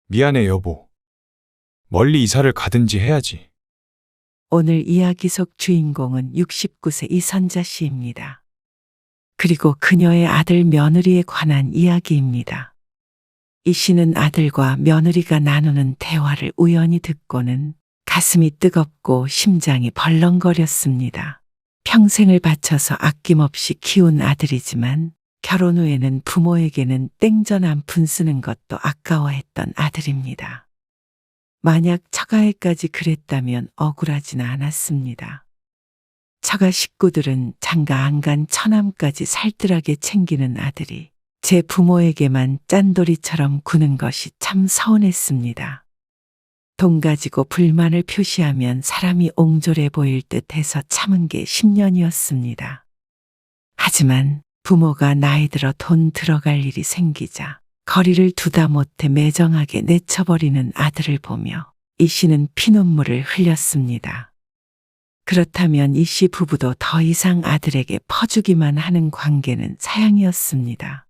미안해, 여보. 멀리 이사를 가든지 해야지. 오늘 이야기 속 주인공은 69세 이선자 씨입니다. 그리고 그녀의 아들 며느리에 관한 이야기입니다. 이 씨는 아들과 며느리가 나누는 대화를 우연히 듣고는 가슴이 뜨겁고 심장이 벌렁거렸습니다. 평생을 바쳐서 아낌없이 키운 아들이지만 결혼 후에는 부모에게는 땡전 한 푼 쓰는 것도 아까워했던 아들입니다. 만약 처가에까지 그랬다면 억울하지는 않았습니다. 처가 식구들은 장가 안 간 처남까지 살뜰하게 챙기는 아들이 제 부모에게만 짠돌이처럼 구는 것이 참 서운했습니다. 돈 가지고 불만을 표시하면 사람이 옹졸해 보일 듯해서 참은 게 10년이었습니다. 하지만 부모가 나이 들어 돈 들어갈 일이 생기자 거리를 두다 못해 매정하게 내쳐버리는 아들을 보며 이 씨는 피눈물을 흘렸습니다. 그렇다면 이 씨 부부도 더 이상 아들에게 퍼주기만 하는 관계는 사양이었습니다.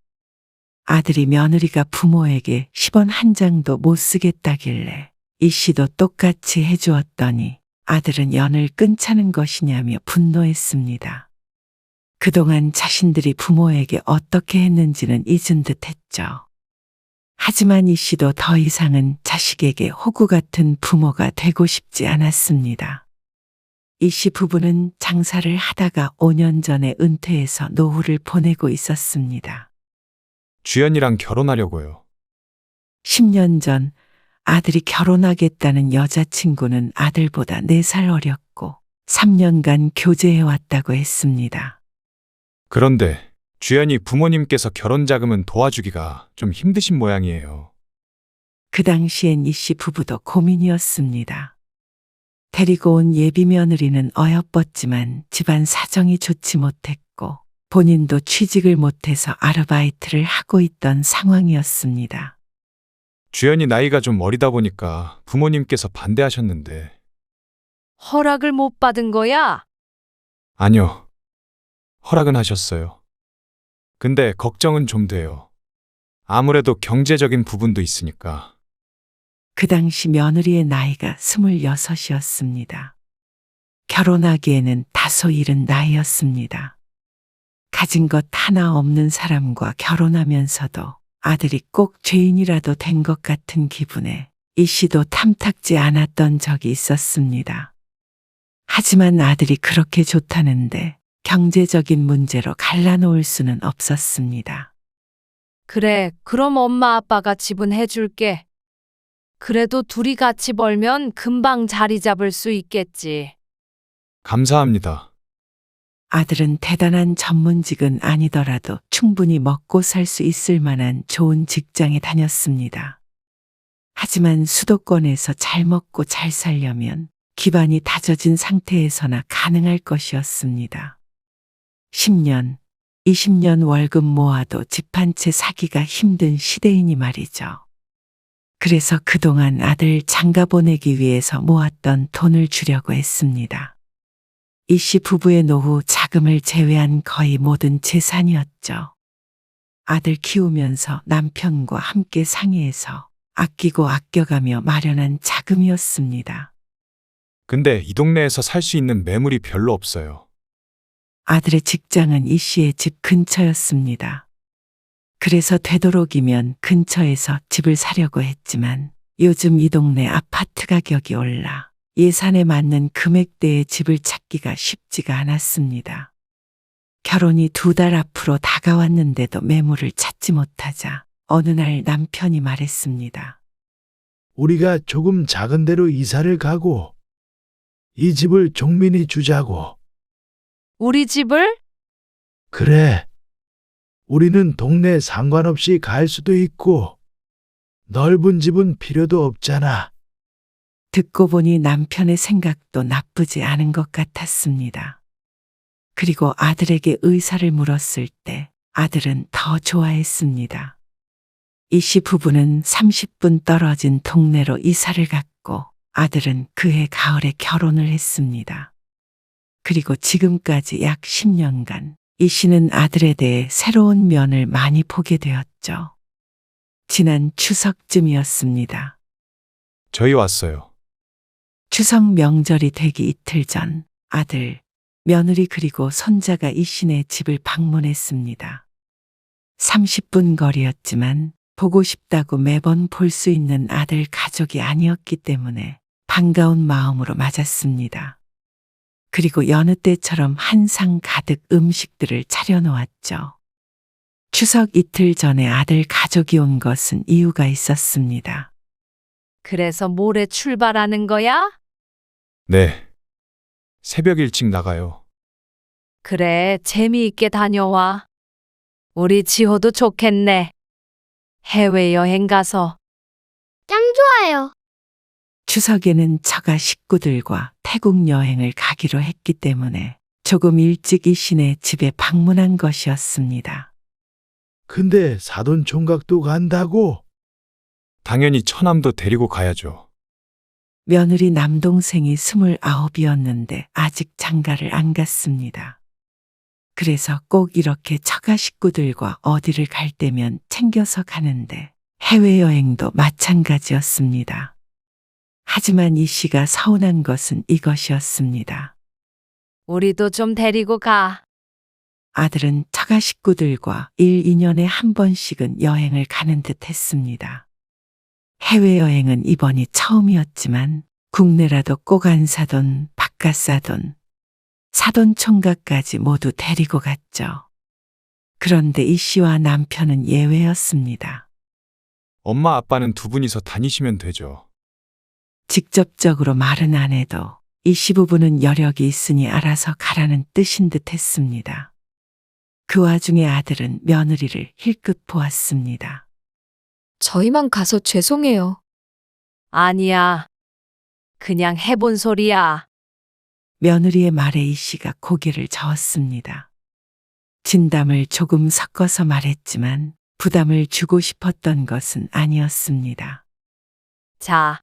아들이 며느리가 부모에게 10원 한 장도 못 쓰겠다길래 이 씨도 똑같이 해주었더니 아들은 연을 끊자는 것이냐며 분노했습니다. 그동안 자신들이 부모에게 어떻게 했는지는 잊은 듯 했죠. 하지만 이 씨도 더 이상은 자식에게 호구 같은 부모가 되고 싶지 않았습니다. 이 씨 부부는 장사를 하다가 5년 전에 은퇴해서 노후를 보내고 있었습니다. 주연이랑 결혼하려고요. 10년 전 아들이 결혼하겠다는 여자친구는 아들보다 4살 어렸고 3년간 교제해왔다고 했습니다. 그런데 주연이 부모님께서 결혼 자금은 도와주기가 좀 힘드신 모양이에요. 그 당시엔 이 씨 부부도 고민이었습니다. 데리고 온 예비 며느리는 어여뻤지만 집안 사정이 좋지 못했고 본인도 취직을 못해서 아르바이트를 하고 있던 상황이었습니다. 주연이 나이가 좀 어리다 보니까 부모님께서 반대하셨는데. 허락을 못 받은 거야? 아니요. 허락은 하셨어요. 근데 걱정은 좀 돼요. 아무래도 경제적인 부분도 있으니까. 그 당시 며느리의 나이가 26이었습니다. 결혼하기에는 다소 이른 나이였습니다. 가진 것 하나 없는 사람과 결혼하면서도 아들이 꼭 죄인이라도 된 것 같은 기분에 이 씨도 탐탁지 않았던 적이 있었습니다. 하지만 아들이 그렇게 좋다는데 경제적인 문제로 갈라놓을 수는 없었습니다. 그래, 그럼 엄마 아빠가 지분해 줄게. 그래도 둘이 같이 벌면 금방 자리 잡을 수 있겠지. 감사합니다. 아들은 대단한 전문직은 아니더라도 충분히 먹고 살 수 있을 만한 좋은 직장에 다녔습니다. 하지만 수도권에서 잘 먹고 잘 살려면 기반이 다져진 상태에서나 가능할 것이었습니다. 10년, 20년 월급 모아도 집 한 채 사기가 힘든 시대이니 말이죠. 그래서 그동안 아들 장가 보내기 위해서 모았던 돈을 주려고 했습니다. 이 씨 부부의 노후 자금을 제외한 거의 모든 재산이었죠. 아들 키우면서 남편과 함께 상의해서 아끼고 아껴가며 마련한 자금이었습니다. 근데 이 동네에서 살 수 있는 매물이 별로 없어요. 아들의 직장은 이 씨의 집 근처였습니다. 그래서 되도록이면 근처에서 집을 사려고 했지만 요즘 이 동네 아파트 가격이 올라 예산에 맞는 금액대의 집을 찾기가 쉽지가 않았습니다. 결혼이 2달 앞으로 다가왔는데도 매물을 찾지 못하자 어느 날 남편이 말했습니다. 우리가 조금 작은 데로 이사를 가고 이 집을 종민이 주자고. 우리 집을? 그래. 우리는 동네 상관없이 갈 수도 있고 넓은 집은 필요도 없잖아. 듣고 보니 남편의 생각도 나쁘지 않은 것 같았습니다. 그리고 아들에게 의사를 물었을 때 아들은 더 좋아했습니다. 이 씨 부부는 30분 떨어진 동네로 이사를 갔고 아들은 그해 가을에 결혼을 했습니다. 그리고 지금까지 약 10년간 이 씨는 아들에 대해 새로운 면을 많이 보게 되었죠. 지난 추석쯤이었습니다. 저희 왔어요. 추석 명절이 되기 이틀 전 아들, 며느리 그리고 손자가 이 씨네 집을 방문했습니다. 30분 거리였지만 보고 싶다고 매번 볼 수 있는 아들 가족이 아니었기 때문에 반가운 마음으로 맞았습니다. 그리고 여느 때처럼 한 상 가득 음식들을 차려놓았죠. 추석 이틀 전에 아들 가족이 온 것은 이유가 있었습니다. 그래서 모레 출발하는 거야? 네. 새벽 일찍 나가요. 그래, 재미있게 다녀와. 우리 지호도 좋겠네. 해외여행 가서. 짱 좋아요. 추석에는 처가 식구들과 태국 여행을 가기로 했기 때문에 조금 일찍 이 씨네 집에 방문한 것이었습니다. 근데 사돈 총각도 간다고? 당연히 처남도 데리고 가야죠. 며느리 남동생이 29이었는데 아직 장가를 안 갔습니다. 그래서 꼭 이렇게 처가 식구들과 어디를 갈 때면 챙겨서 가는데 해외여행도 마찬가지였습니다. 하지만 이 씨가 서운한 것은 이것이었습니다. 우리도 좀 데리고 가. 아들은 처가 식구들과 1, 2년에 한 번씩은 여행을 가는 듯 했습니다. 해외여행은 이번이 처음이었지만 국내라도 꼭 안 사돈, 바깥 사돈, 사돈 총각까지 모두 데리고 갔죠. 그런데 이 씨와 남편은 예외였습니다. 엄마 아빠는 두 분이서 다니시면 되죠. 직접적으로 말은 안 해도 이 씨 부부는 여력이 있으니 알아서 가라는 뜻인 듯 했습니다. 그 와중에 아들은 며느리를 힐끗 보았습니다. 저희만 가서 죄송해요. 아니야. 그냥 해본 소리야. 며느리의 말에 이 씨가 고개를 저었습니다. 진담을 조금 섞어서 말했지만 부담을 주고 싶었던 것은 아니었습니다. 자,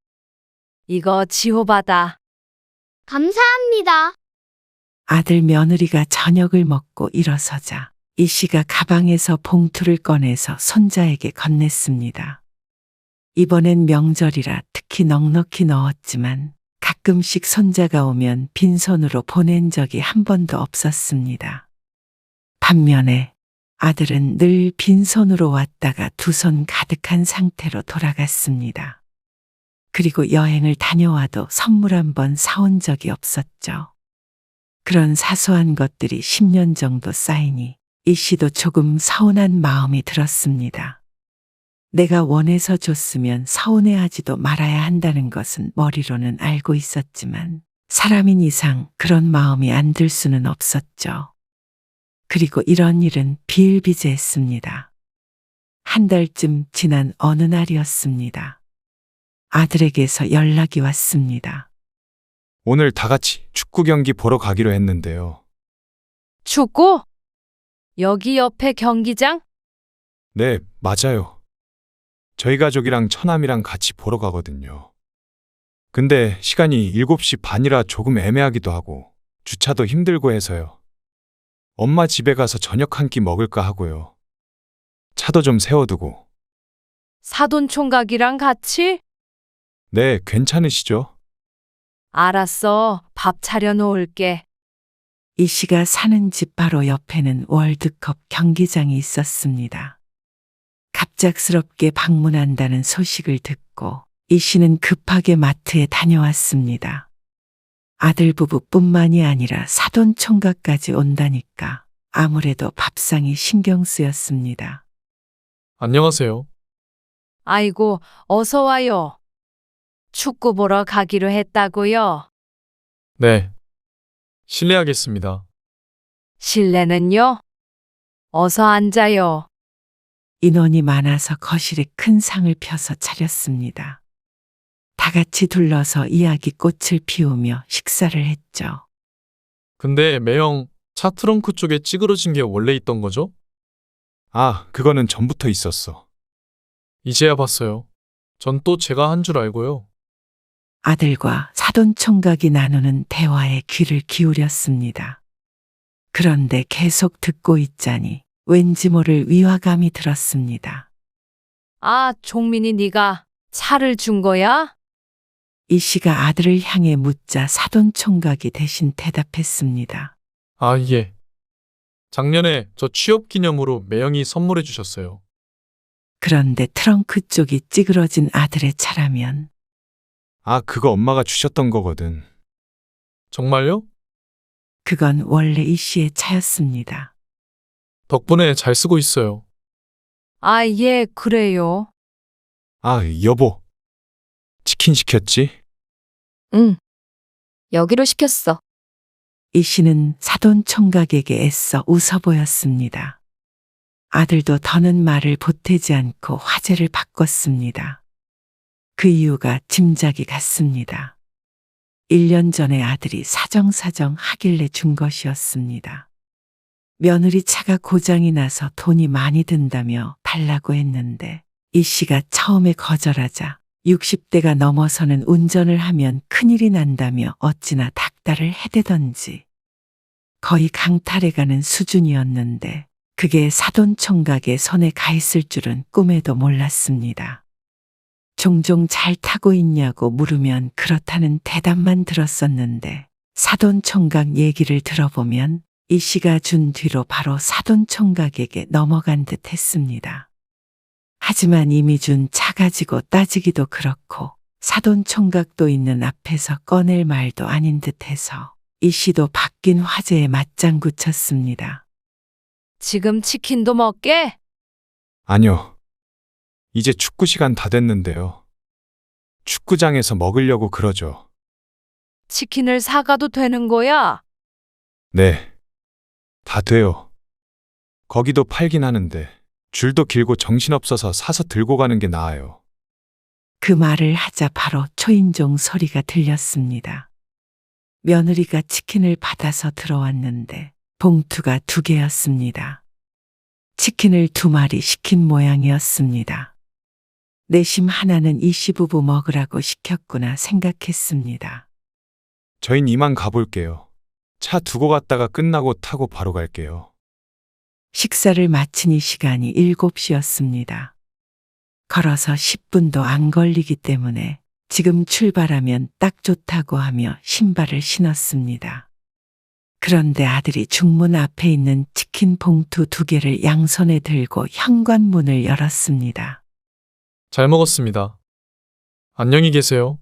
이거 지호 받아. 감사합니다. 아들 며느리가 저녁을 먹고 일어서자 이 씨가 가방에서 봉투를 꺼내서 손자에게 건넸습니다. 이번엔 명절이라 특히 넉넉히 넣었지만 가끔씩 손자가 오면 빈손으로 보낸 적이 한 번도 없었습니다. 반면에 아들은 늘 빈손으로 왔다가 두 손 가득한 상태로 돌아갔습니다. 그리고 여행을 다녀와도 선물 한 번 사온 적이 없었죠. 그런 사소한 것들이 10년 정도 쌓이니 이 씨도 조금 서운한 마음이 들었습니다. 내가 원해서 줬으면 서운해하지도 말아야 한다는 것은 머리로는 알고 있었지만 사람인 이상 그런 마음이 안 들 수는 없었죠. 그리고 이런 일은 비일비재했습니다. 한 달쯤 지난 어느 날이었습니다. 아들에게서 연락이 왔습니다. 오늘 다 같이 축구 경기 보러 가기로 했는데요. 축구? 여기 옆에 경기장? 네, 맞아요. 저희 가족이랑 처남이랑 같이 보러 가거든요. 근데 시간이 7시 반이라 조금 애매하기도 하고 주차도 힘들고 해서요. 엄마 집에 가서 저녁 한 끼 먹을까 하고요. 차도 좀 세워두고. 사돈 총각이랑 같이? 네, 괜찮으시죠? 알았어. 밥 차려 놓을게. 이 씨가 사는 집 바로 옆에는 월드컵 경기장이 있었습니다. 갑작스럽게 방문한다는 소식을 듣고 이 씨는 급하게 마트에 다녀왔습니다. 아들 부부뿐만이 아니라 사돈 총각까지 온다니까 아무래도 밥상이 신경 쓰였습니다. 안녕하세요. 아이고, 어서 와요. 축구 보러 가기로 했다고요? 네. 실례하겠습니다. 실례는요? 어서 앉아요. 인원이 많아서 거실에 큰 상을 펴서 차렸습니다. 다 같이 둘러서 이야기꽃을 피우며 식사를 했죠. 근데 매형 차 트렁크 쪽에 찌그러진 게 원래 있던 거죠? 아, 그거는 전부터 있었어. 이제야 봤어요. 전 또 제가 한 줄 알고요. 아들과 사돈 총각이 나누는 대화에 귀를 기울였습니다. 그런데 계속 듣고 있자니 왠지 모를 위화감이 들었습니다. 아, 종민이 네가 차를 준 거야? 이 씨가 아들을 향해 묻자 사돈 총각이 대신 대답했습니다. 아, 예. 작년에 저 취업 기념으로 매형이 선물해 주셨어요. 그런데 트렁크 쪽이 찌그러진 아들의 차라면 아, 그거 엄마가 주셨던 거거든. 정말요? 그건 원래 이 씨의 차였습니다. 덕분에 잘 쓰고 있어요. 아, 예, 그래요. 아, 여보. 치킨 시켰지? 응. 여기로 시켰어. 이 씨는 사돈 총각에게 애써 웃어 보였습니다. 아들도 더는 말을 보태지 않고 화제를 바꿨습니다. 그 이유가 짐작이 갔습니다. 1년 전에 아들이 사정사정 하길래 준 것이었습니다. 며느리 차가 고장이 나서 돈이 많이 든다며 달라고 했는데 이 씨가 처음에 거절하자 60대가 넘어서는 운전을 하면 큰일이 난다며 어찌나 닥달을 해대던지 거의 강탈해가는 수준이었는데 그게 사돈 총각의 손에 가 있을 줄은 꿈에도 몰랐습니다. 종종 잘 타고 있냐고 물으면 그렇다는 대답만 들었었는데 사돈 총각 얘기를 들어보면 이 씨가 준 뒤로 바로 사돈 총각에게 넘어간 듯 했습니다. 하지만 이미 준 차 가지고 따지기도 그렇고 사돈 총각도 있는 앞에서 꺼낼 말도 아닌 듯해서 이 씨도 바뀐 화제에 맞장구 쳤습니다. 지금 치킨도 먹게? 아니요. 이제 축구 시간 다 됐는데요. 축구장에서 먹으려고 그러죠. 치킨을 사가도 되는 거야? 네. 다 돼요. 거기도 팔긴 하는데 줄도 길고 정신없어서 사서 들고 가는 게 나아요. 그 말을 하자 바로 초인종 소리가 들렸습니다. 며느리가 치킨을 받아서 들어왔는데 봉투가 2개였습니다. 치킨을 2마리 시킨 모양이었습니다. 내심 하나는 이 씨 부부 먹으라고 시켰구나 생각했습니다. 저흰 이만 가볼게요. 차 두고 갔다가 끝나고 타고 바로 갈게요. 식사를 마친 이 시간이 7시였습니다. 걸어서 10분도 안 걸리기 때문에 지금 출발하면 딱 좋다고 하며 신발을 신었습니다. 그런데 아들이 중문 앞에 있는 치킨 봉투 2개를 양손에 들고 현관문을 열었습니다. 잘 먹었습니다. 안녕히 계세요.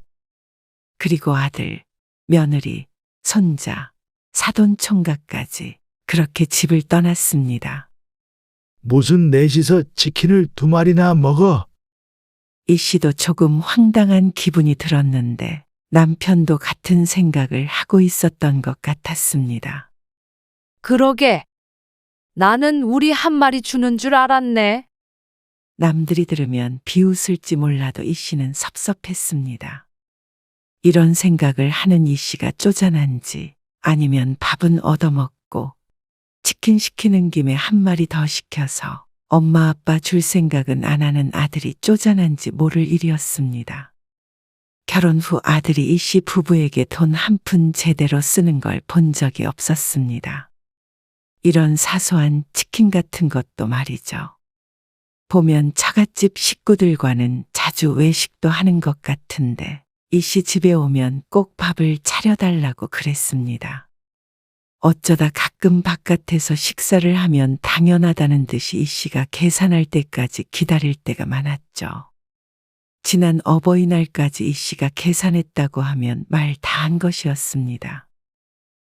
그리고 아들, 며느리, 손자, 사돈 총각까지 그렇게 집을 떠났습니다. 무슨 넷이서 치킨을 2마리나 먹어? 이 씨도 조금 황당한 기분이 들었는데 남편도 같은 생각을 하고 있었던 것 같았습니다. 그러게. 나는 우리 한 마리 주는 줄 알았네. 남들이 들으면 비웃을지 몰라도 이 씨는 섭섭했습니다. 이런 생각을 하는 이 씨가 쪼잔한지 아니면 밥은 얻어먹고 치킨 시키는 김에 한 마리 더 시켜서 엄마 아빠 줄 생각은 안 하는 아들이 쪼잔한지 모를 일이었습니다. 결혼 후 아들이 이 씨 부부에게 돈 한 푼 제대로 쓰는 걸 본 적이 없었습니다. 이런 사소한 치킨 같은 것도 말이죠. 보면 처갓집 식구들과는 자주 외식도 하는 것 같은데 이 씨 집에 오면 꼭 밥을 차려달라고 그랬습니다. 어쩌다 가끔 바깥에서 식사를 하면 당연하다는 듯이 이 씨가 계산할 때까지 기다릴 때가 많았죠. 지난 어버이날까지 이 씨가 계산했다고 하면 말 다 한 것이었습니다.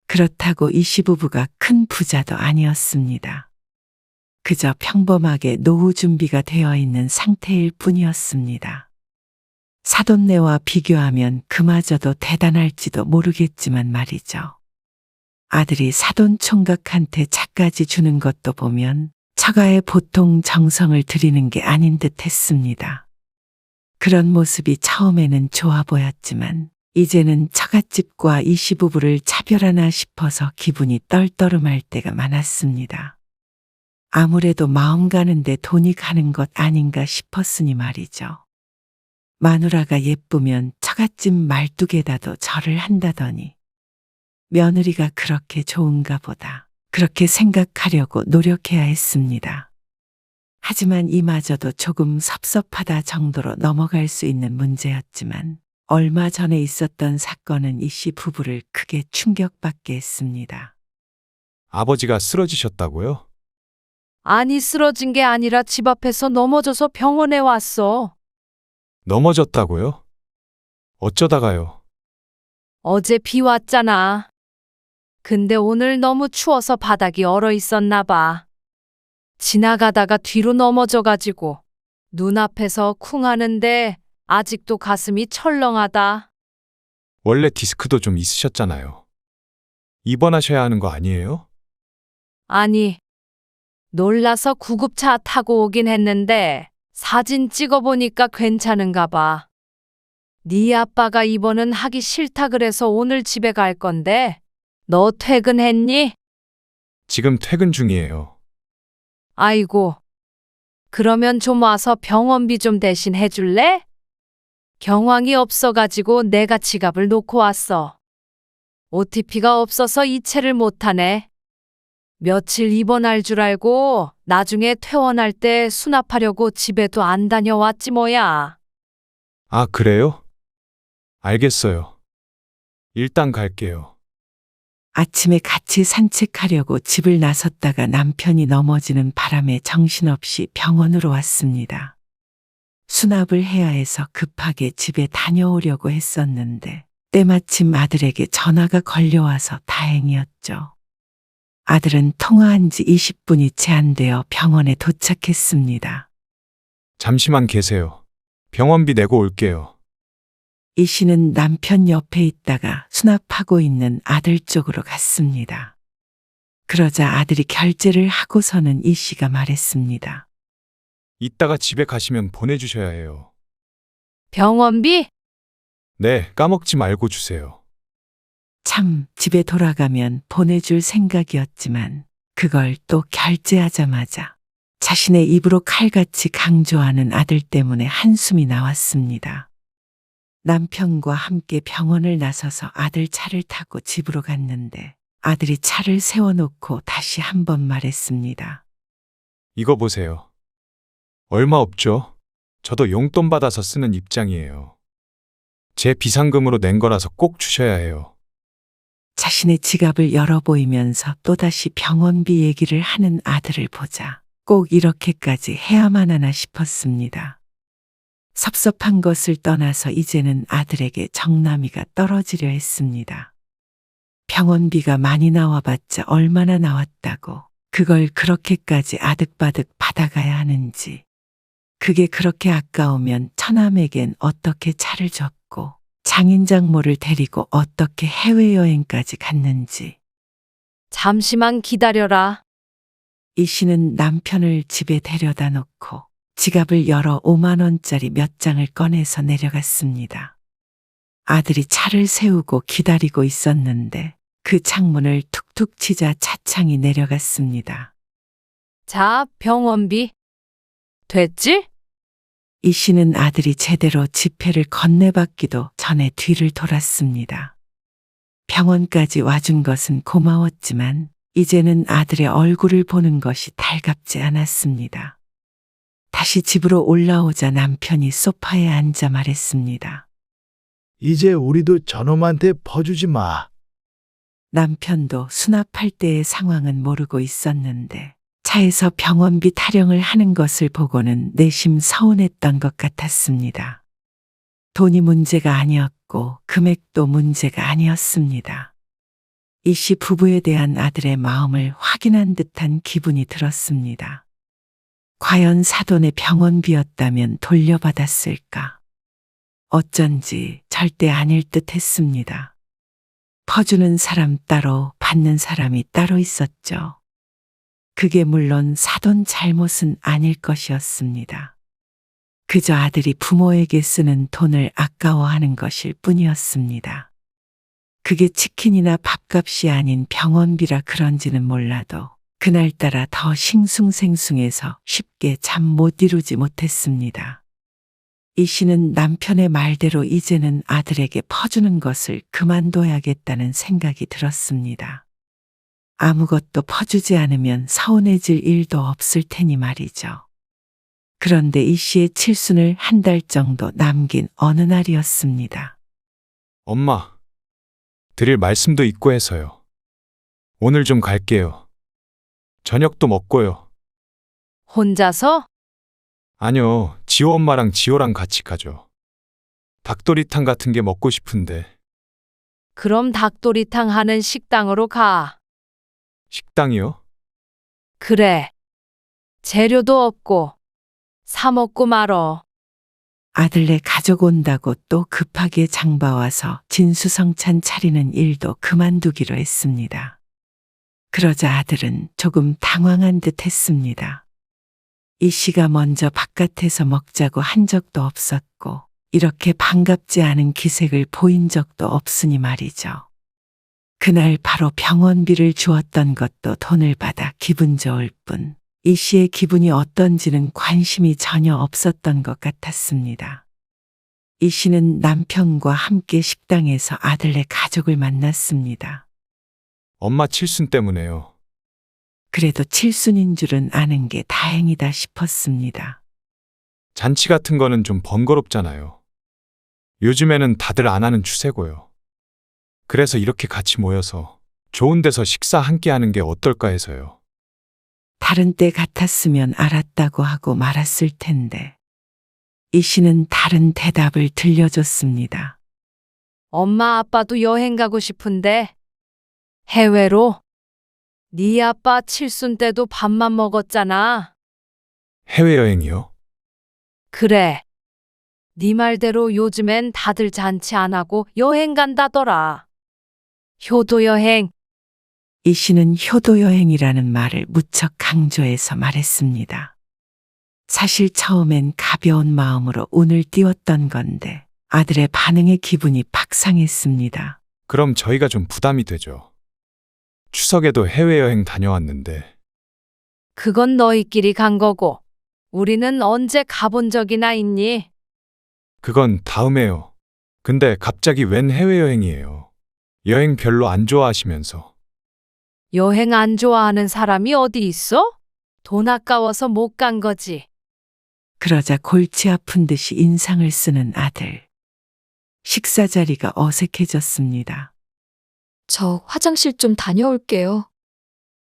그렇다고 이 씨 부부가 큰 부자도 아니었습니다. 그저 평범하게 노후 준비가 되어 있는 상태일 뿐이었습니다. 사돈네와 비교하면 그마저도 대단할지도 모르겠지만 말이죠. 아들이 사돈 총각한테 차까지 주는 것도 보면 처가에 보통 정성을 들이는 게 아닌 듯 했습니다. 그런 모습이 처음에는 좋아 보였지만 이제는 처갓집과 이 씨 부부를 차별하나 싶어서 기분이 떨떠름할 때가 많았습니다. 아무래도 마음 가는데 돈이 가는 것 아닌가 싶었으니 말이죠. 마누라가 예쁘면 처갓집 말뚝에다도 절을 한다더니 며느리가 그렇게 좋은가 보다. 그렇게 생각하려고 노력해야 했습니다. 하지만 이마저도 조금 섭섭하다 정도로 넘어갈 수 있는 문제였지만 얼마 전에 있었던 사건은 이 씨 부부를 크게 충격받게 했습니다. 아버지가 쓰러지셨다고요? 아니, 쓰러진 게 아니라 집 앞에서 넘어져서 병원에 왔어. 넘어졌다고요? 어쩌다가요? 어제 비 왔잖아. 근데 오늘 너무 추워서 바닥이 얼어 있었나 봐. 지나가다가 뒤로 넘어져가지고 눈앞에서 쿵 하는데 아직도 가슴이 철렁하다. 원래 디스크도 좀 있으셨잖아요. 입원하셔야 하는 거 아니에요? 아니, 놀라서 구급차 타고 오긴 했는데 사진 찍어보니까 괜찮은가 봐. 네 아빠가 입원은 하기 싫다 그래서 오늘 집에 갈 건데 너 퇴근했니? 지금 퇴근 중이에요. 아이고, 그러면 좀 와서 병원비 좀 대신 해줄래? 경황이 없어가지고 내가 지갑을 놓고 왔어. OTP가 없어서 이체를 못하네. 며칠 입원할 줄 알고 나중에 퇴원할 때 수납하려고 집에도 안 다녀왔지 뭐야. 아, 그래요? 알겠어요. 일단 갈게요. 아침에 같이 산책하려고 집을 나섰다가 남편이 넘어지는 바람에 정신없이 병원으로 왔습니다. 수납을 해야 해서 급하게 집에 다녀오려고 했었는데 때마침 아들에게 전화가 걸려와서 다행이었죠. 아들은 통화한 지 20분이 채 안 되어 병원에 도착했습니다. 잠시만 계세요. 병원비 내고 올게요. 이 씨는 남편 옆에 있다가 수납하고 있는 아들 쪽으로 갔습니다. 그러자 아들이 결제를 하고서는 이 씨가 말했습니다. 이따가 집에 가시면 보내주셔야 해요. 병원비? 네, 까먹지 말고 주세요. 참, 집에 돌아가면 보내줄 생각이었지만 그걸 또 결제하자마자 자신의 입으로 칼같이 강조하는 아들 때문에 한숨이 나왔습니다. 남편과 함께 병원을 나서서 아들 차를 타고 집으로 갔는데 아들이 차를 세워놓고 다시 한 번 말했습니다. 이거 보세요. 얼마 없죠? 저도 용돈 받아서 쓰는 입장이에요. 제 비상금으로 낸 거라서 꼭 주셔야 해요. 자신의 지갑을 열어 보이면서 또다시 병원비 얘기를 하는 아들을 보자 꼭 이렇게까지 해야만 하나 싶었습니다. 섭섭한 것을 떠나서 이제는 아들에게 정남이가 떨어지려 했습니다. 병원비가 많이 나와봤자 얼마나 나왔다고 그걸 그렇게까지 아득바득 받아가야 하는지, 그게 그렇게 아까우면 처남에겐 어떻게 차를 줬고 장인장모를 데리고 어떻게 해외여행까지 갔는지. 잠시만 기다려라. 이 씨는 남편을 집에 데려다 놓고 지갑을 열어 5만 원짜리 몇 장을 꺼내서 내려갔습니다. 아들이 차를 세우고 기다리고 있었는데 그 창문을 툭툭 치자 차창이 내려갔습니다. 자, 병원비. 됐지? 이 씨는 아들이 제대로 지폐를 건네받기도 전에 뒤를 돌았습니다. 병원까지 와준 것은 고마웠지만 이제는 아들의 얼굴을 보는 것이 달갑지 않았습니다. 다시 집으로 올라오자 남편이 소파에 앉아 말했습니다. 이제 우리도 저놈한테 퍼주지 마. 남편도 수납할 때의 상황은 모르고 있었는데 차에서 병원비 타령을 하는 것을 보고는 내심 서운했던 것 같았습니다. 돈이 문제가 아니었고 금액도 문제가 아니었습니다. 이 씨 부부에 대한 아들의 마음을 확인한 듯한 기분이 들었습니다. 과연 사돈의 병원비였다면 돌려받았을까? 어쩐지 절대 아닐 듯 했습니다. 퍼주는 사람 따로 받는 사람이 따로 있었죠. 그게 물론 사돈 잘못은 아닐 것이었습니다. 그저 아들이 부모에게 쓰는 돈을 아까워하는 것일 뿐이었습니다. 그게 치킨이나 밥값이 아닌 병원비라 그런지는 몰라도 그날따라 더 싱숭생숭해서 쉽게 잠 못 이루지 못했습니다. 이 씨는 남편의 말대로 이제는 아들에게 퍼주는 것을 그만둬야겠다는 생각이 들었습니다. 아무것도 퍼주지 않으면 서운해질 일도 없을 테니 말이죠. 그런데 이 씨의 칠순을 한 달 정도 남긴 어느 날이었습니다. 엄마, 드릴 말씀도 있고 해서요. 오늘 좀 갈게요. 저녁도 먹고요. 혼자서? 아니요, 지호 엄마랑 지호랑 같이 가죠. 닭도리탕 같은 게 먹고 싶은데. 그럼 닭도리탕 하는 식당으로 가. 식당이요? 그래. 재료도 없고 사 먹고 말어. 아들네 가족 온다고 또 급하게 장봐와서 진수성찬 차리는 일도 그만두기로 했습니다. 그러자 아들은 조금 당황한 듯 했습니다. 이 씨가 먼저 바깥에서 먹자고 한 적도 없었고 이렇게 반갑지 않은 기색을 보인 적도 없으니 말이죠. 그날 바로 병원비를 주었던 것도 돈을 받아 기분 좋을 뿐 이 씨의 기분이 어떤지는 관심이 전혀 없었던 것 같았습니다. 이 씨는 남편과 함께 식당에서 아들네 가족을 만났습니다. 엄마 칠순 때문에요. 그래도 칠순인 줄은 아는 게 다행이다 싶었습니다. 잔치 같은 거는 좀 번거롭잖아요. 요즘에는 다들 안 하는 추세고요. 그래서 이렇게 같이 모여서 좋은 데서 식사 함께 하는 게 어떨까 해서요. 다른 때 같았으면 알았다고 하고 말았을 텐데 이 씨는 다른 대답을 들려줬습니다. 엄마 아빠도 여행 가고 싶은데 해외로? 네 아빠 칠순 때도 밥만 먹었잖아. 해외여행이요? 그래. 네 말대로 요즘엔 다들 잔치 안 하고 여행 간다더라. 효도 여행. 이 씨는 효도여행이라는 말을 무척 강조해서 말했습니다. 사실 처음엔 가벼운 마음으로 운을 띄웠던 건데 아들의 반응에 기분이 팍 상했습니다. 그럼 저희가 좀 부담이 되죠. 추석에도 해외여행 다녀왔는데. 그건 너희끼리 간 거고 우리는 언제 가본 적이나 있니? 그건 다음에요. 근데 갑자기 웬 해외여행이에요? 여행 별로 안 좋아하시면서. 여행 안 좋아하는 사람이 어디 있어? 돈 아까워서 못 간 거지. 그러자 골치 아픈 듯이 인상을 쓰는 아들. 식사 자리가 어색해졌습니다. 저 화장실 좀 다녀올게요.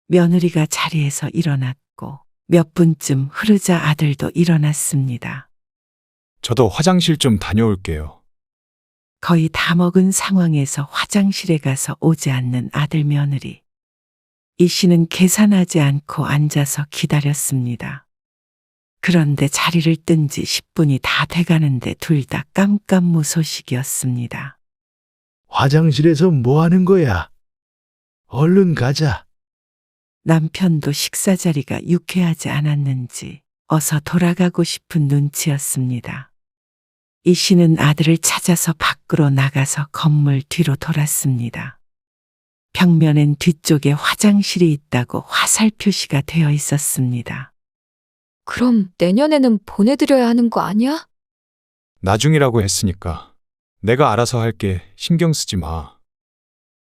며느리가 자리에서 일어났고 몇 분쯤 흐르자 아들도 일어났습니다. 저도 화장실 좀 다녀올게요. 거의 다 먹은 상황에서 화장실에 가서 오지 않는 아들 며느리. 이 씨는 계산하지 않고 앉아서 기다렸습니다. 그런데 자리를 뜬 지 10분이 다 돼가는데 둘 다 깜깜무소식이었습니다. 화장실에서 뭐 하는 거야? 얼른 가자. 남편도 식사 자리가 유쾌하지 않았는지 어서 돌아가고 싶은 눈치였습니다. 이 씨는 아들을 찾아서 밖으로 나가서 건물 뒤로 돌았습니다. 벽면엔 뒤쪽에 화장실이 있다고 화살 표시가 되어 있었습니다. 그럼 내년에는 보내드려야 하는 거 아니야? 나중이라고 했으니까 내가 알아서 할게. 신경 쓰지 마.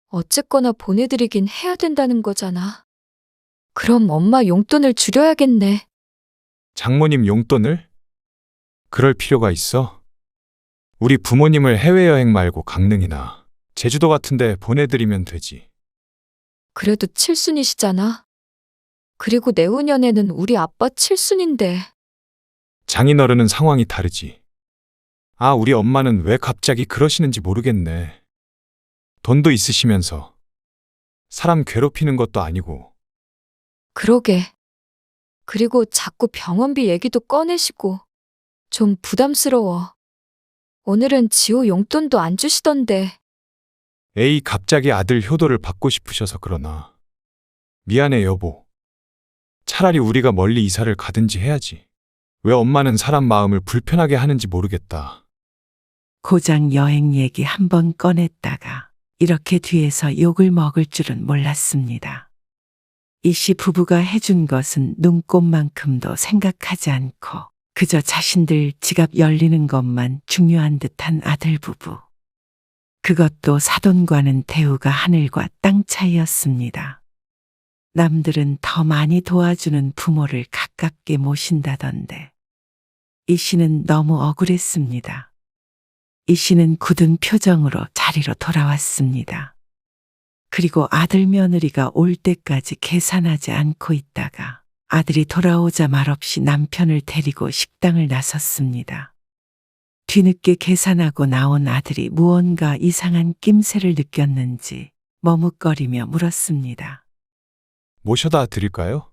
어쨌거나 보내드리긴 해야 된다는 거잖아. 그럼 엄마 용돈을 줄여야겠네. 장모님 용돈을? 그럴 필요가 있어? 우리 부모님을 해외여행 말고 강릉이나 제주도 같은데 보내드리면 되지. 그래도 칠순이시잖아. 그리고 내후년에는 우리 아빠 칠순인데. 장인어른은 상황이 다르지. 아, 우리 엄마는 왜 갑자기 그러시는지 모르겠네. 돈도 있으시면서 사람 괴롭히는 것도 아니고. 그러게. 그리고 자꾸 병원비 얘기도 꺼내시고 좀 부담스러워. 오늘은 지호 용돈도 안 주시던데. 에이, 갑자기 아들 효도를 받고 싶으셔서 그러나. 미안해, 여보. 차라리 우리가 멀리 이사를 가든지 해야지. 왜 엄마는 사람 마음을 불편하게 하는지 모르겠다. 고장 여행 얘기 한 번 꺼냈다가 이렇게 뒤에서 욕을 먹을 줄은 몰랐습니다. 이 씨 부부가 해준 것은 눈꼽만큼도 생각하지 않고 그저 자신들 지갑 열리는 것만 중요한 듯한 아들 부부. 그것도 사돈과는 대우가 하늘과 땅 차이였습니다. 남들은 더 많이 도와주는 부모를 가깝게 모신다던데 이 씨는 너무 억울했습니다. 이 씨는 굳은 표정으로 자리로 돌아왔습니다. 그리고 아들 며느리가 올 때까지 계산하지 않고 있다가 아들이 돌아오자 말없이 남편을 데리고 식당을 나섰습니다. 뒤늦게 계산하고 나온 아들이 무언가 이상한 낌새를 느꼈는지 머뭇거리며 물었습니다. 모셔다 드릴까요?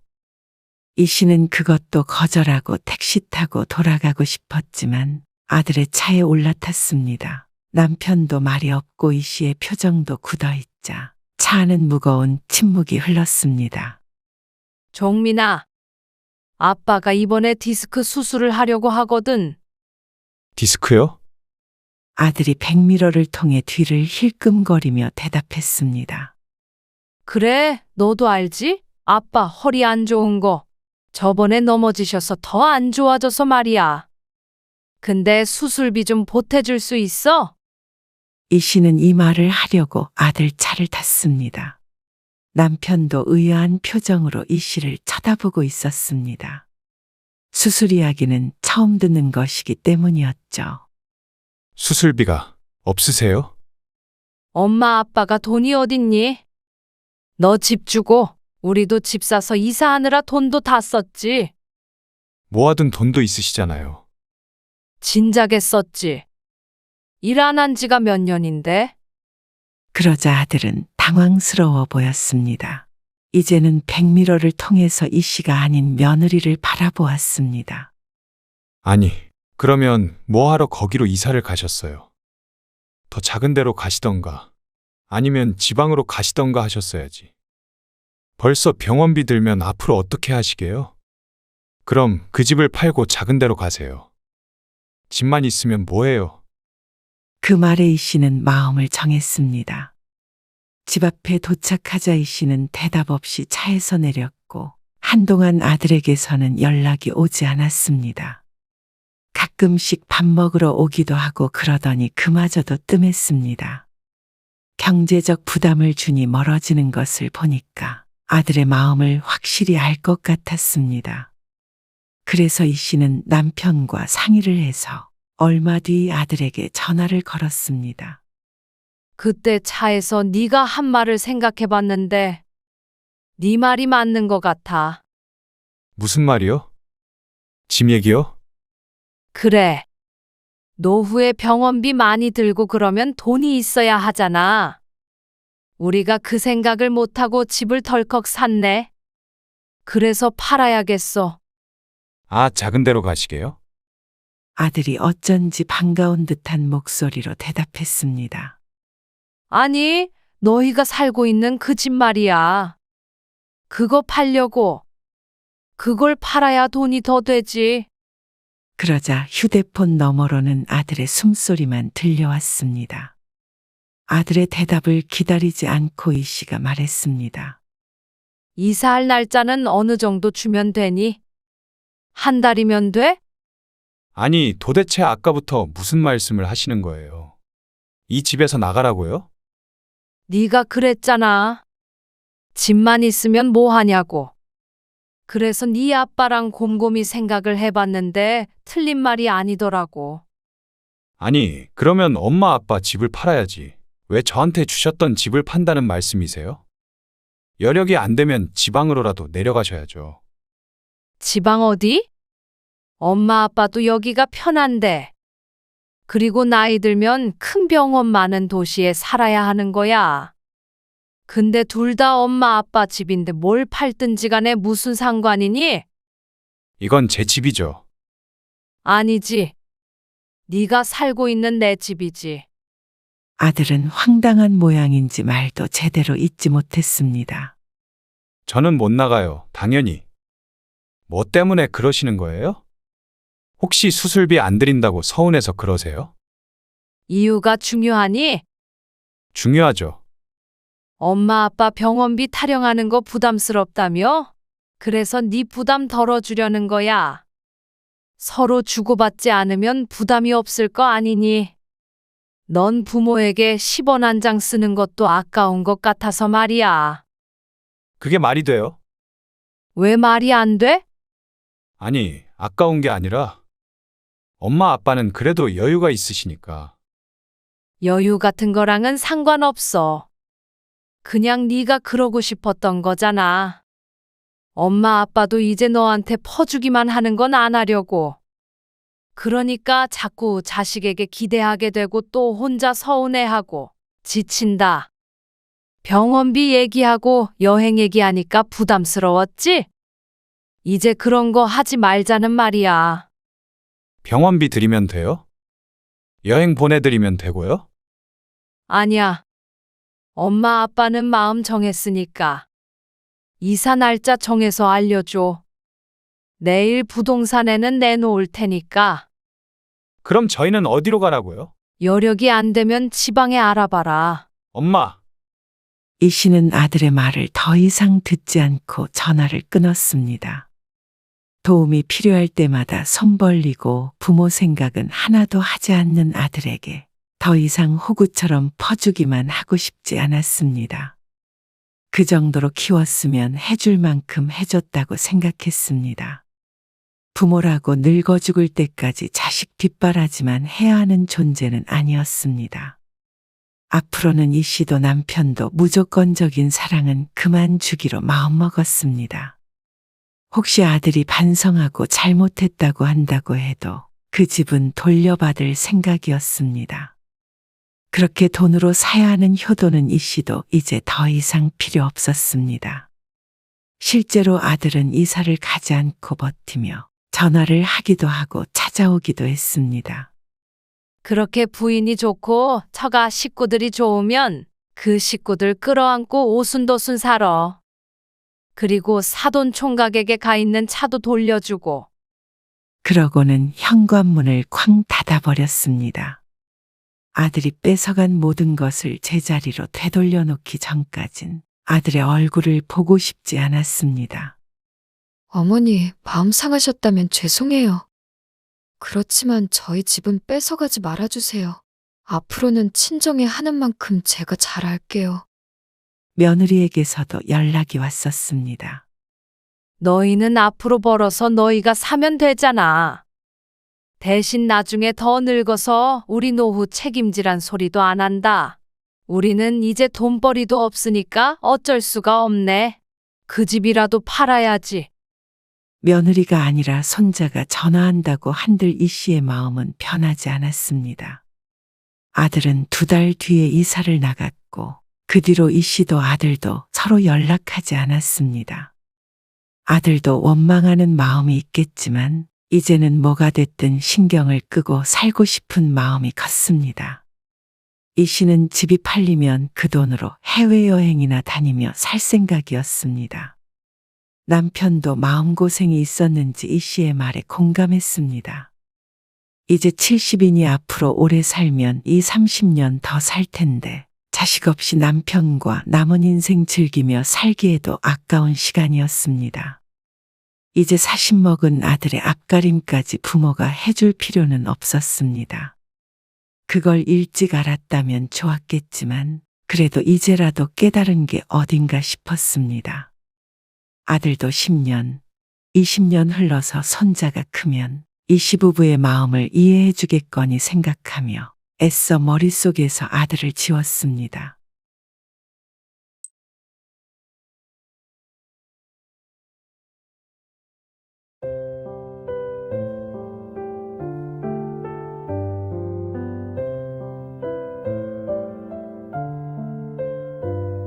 이 씨는 그것도 거절하고 택시 타고 돌아가고 싶었지만 아들의 차에 올라탔습니다. 남편도 말이 없고 이 씨의 표정도 굳어있자 차 안은 무거운 침묵이 흘렀습니다. 종민아, 아빠가 이번에 디스크 수술을 하려고 하거든. 디스크요? 아들이 백미러를 통해 뒤를 힐끔거리며 대답했습니다. 그래, 너도 알지? 아빠 허리 안 좋은 거. 저번에 넘어지셔서 더 안 좋아져서 말이야. 근데 수술비 좀 보태줄 수 있어? 이 씨는 이 말을 하려고 아들 차를 탔습니다. 남편도 의아한 표정으로 이 씨를 쳐다보고 있었습니다. 수술 이야기는 처음 듣는 것이기 때문이었죠. 수술비가 없으세요? 엄마 아빠가 돈이 어딨니? 너 집 주고 우리도 집 사서 이사하느라 돈도 다 썼지. 모아둔 돈도 있으시잖아요. 진작에 썼지. 일 안 한 지가 몇 년인데? 그러자 아들은 당황스러워 보였습니다. 이제는 백미러를 통해서 이 씨가 아닌 며느리를 바라보았습니다. 아니, 그러면 뭐하러 거기로 이사를 가셨어요? 더 작은 데로 가시던가 아니면 지방으로 가시던가 하셨어야지. 벌써 병원비 들면 앞으로 어떻게 하시게요? 그럼 그 집을 팔고 작은 데로 가세요. 집만 있으면 뭐해요? 그 말에 이 씨는 마음을 정했습니다. 집 앞에 도착하자 이 씨는 대답 없이 차에서 내렸고 한동안 아들에게서는 연락이 오지 않았습니다. 가끔씩 밥 먹으러 오기도 하고 그러더니 그마저도 뜸했습니다. 경제적 부담을 주니 멀어지는 것을 보니까 아들의 마음을 확실히 알 것 같았습니다. 그래서 이 씨는 남편과 상의를 해서 얼마 뒤 아들에게 전화를 걸었습니다. 그때 차에서 네가 한 말을 생각해봤는데 네 말이 맞는 것 같아. 무슨 말이요? 짐 얘기요? 그래. 노후에 병원비 많이 들고 그러면 돈이 있어야 하잖아. 우리가 그 생각을 못하고 집을 덜컥 샀네. 그래서 팔아야겠어. 아, 작은 데로 가시게요? 아들이 어쩐지 반가운 듯한 목소리로 대답했습니다. 아니, 너희가 살고 있는 그 집 말이야. 그거 팔려고. 그걸 팔아야 돈이 더 되지. 그러자 휴대폰 너머로는 아들의 숨소리만 들려왔습니다. 아들의 대답을 기다리지 않고 이 씨가 말했습니다. 이사할 날짜는 어느 정도 주면 되니? 한 달이면 돼? 아니, 도대체 아까부터 무슨 말씀을 하시는 거예요? 이 집에서 나가라고요? 네가 그랬잖아. 집만 있으면 뭐 하냐고. 그래서 네 아빠랑 곰곰이 생각을 해봤는데 틀린 말이 아니더라고. 아니, 그러면 엄마 아빠 집을 팔아야지. 왜 저한테 주셨던 집을 판다는 말씀이세요? 여력이 안 되면 지방으로라도 내려가셔야죠. 지방 어디? 엄마 아빠도 여기가 편한데. 그리고 나이 들면 큰 병원 많은 도시에 살아야 하는 거야. 근데 둘 다 엄마 아빠 집인데 뭘 팔든지 간에 무슨 상관이니? 이건 제 집이죠. 아니지. 네가 살고 있는 내 집이지. 아들은 황당한 모양인지 말도 제대로 잊지 못했습니다. 저는 못 나가요, 당연히. 뭐 때문에 그러시는 거예요? 혹시 수술비 안 드린다고 서운해서 그러세요? 이유가 중요하니? 중요하죠. 엄마 아빠 병원비 타령하는 거 부담스럽다며? 그래서 네 부담 덜어주려는 거야. 서로 주고받지 않으면 부담이 없을 거 아니니? 넌 부모에게 10원 한 장 쓰는 것도 아까운 것 같아서 말이야. 그게 말이 돼요? 왜 말이 안 돼? 아니, 아까운 게 아니라 엄마 아빠는 그래도 여유가 있으시니까. 여유 같은 거랑은 상관없어. 그냥 네가 그러고 싶었던 거잖아. 엄마 아빠도 이제 너한테 퍼주기만 하는 건 안 하려고. 그러니까 자꾸 자식에게 기대하게 되고 또 혼자 서운해하고 지친다. 병원비 얘기하고 여행 얘기하니까 부담스러웠지? 이제 그런 거 하지 말자는 말이야. 병원비 드리면 돼요? 여행 보내드리면 되고요? 아니야. 엄마 아빠는 마음 정했으니까. 이사 날짜 정해서 알려줘. 내일 부동산에는 내놓을 테니까. 그럼 저희는 어디로 가라고요? 여력이 안 되면 지방에 알아봐라. 엄마, 이 씨는 아들의 말을 더 이상 듣지 않고 전화를 끊었습니다. 도움이 필요할 때마다 손 벌리고 부모 생각은 하나도 하지 않는 아들에게 더 이상 호구처럼 퍼주기만 하고 싶지 않았습니다. 그 정도로 키웠으면 해줄 만큼 해줬다고 생각했습니다. 부모라고 늙어 죽을 때까지 자식 뒷바라지만 해야 하는 존재는 아니었습니다. 앞으로는 이 씨도 남편도 무조건적인 사랑은 그만 주기로 마음먹었습니다. 혹시 아들이 반성하고 잘못했다고 한다고 해도 그 집은 돌려받을 생각이었습니다. 그렇게 돈으로 사야 하는 효도는 이 씨도 이제 더 이상 필요 없었습니다. 실제로 아들은 이사를 가지 않고 버티며 전화를 하기도 하고 찾아오기도 했습니다. 그렇게 부인이 좋고 처가 식구들이 좋으면 그 식구들 끌어안고 오순도순 살아. 그리고 사돈 총각에게 가 있는 차도 돌려주고. 그러고는 현관문을 쾅 닫아버렸습니다. 아들이 뺏어간 모든 것을 제자리로 되돌려 놓기 전까진 아들의 얼굴을 보고 싶지 않았습니다. 어머니, 마음 상하셨다면 죄송해요. 그렇지만 저희 집은 뺏어가지 말아주세요. 앞으로는 친정에 하는 만큼 제가 잘할게요. 며느리에게서도 연락이 왔었습니다. 너희는 앞으로 벌어서 너희가 사면 되잖아. 대신 나중에 더 늙어서 우리 노후 책임지란 소리도 안 한다. 우리는 이제 돈벌이도 없으니까 어쩔 수가 없네. 그 집이라도 팔아야지. 며느리가 아니라 손자가 전화한다고 한들 이 씨의 마음은 변하지 않았습니다. 아들은 2달 뒤에 이사를 나갔고 그 뒤로 이 씨도 아들도 서로 연락하지 않았습니다. 아들도 원망하는 마음이 있겠지만 이제는 뭐가 됐든 신경을 끄고 살고 싶은 마음이 컸습니다. 이 씨는 집이 팔리면 그 돈으로 해외여행이나 다니며 살 생각이었습니다. 남편도 마음고생이 있었는지 이 씨의 말에 공감했습니다. 이제 70이니 앞으로 오래 살면 30년 더 살 텐데 자식 없이 남편과 남은 인생 즐기며 살기에도 아까운 시간이었습니다. 이제 40 먹은 아들의 앞가림까지 부모가 해줄 필요는 없었습니다. 그걸 일찍 알았다면 좋았겠지만 그래도 이제라도 깨달은 게 어딘가 싶었습니다. 아들도 10년, 20년 흘러서 손자가 크면 이 시부부의 마음을 이해해 주겠거니 생각하며 애써 머릿속에서 아들을 지웠습니다.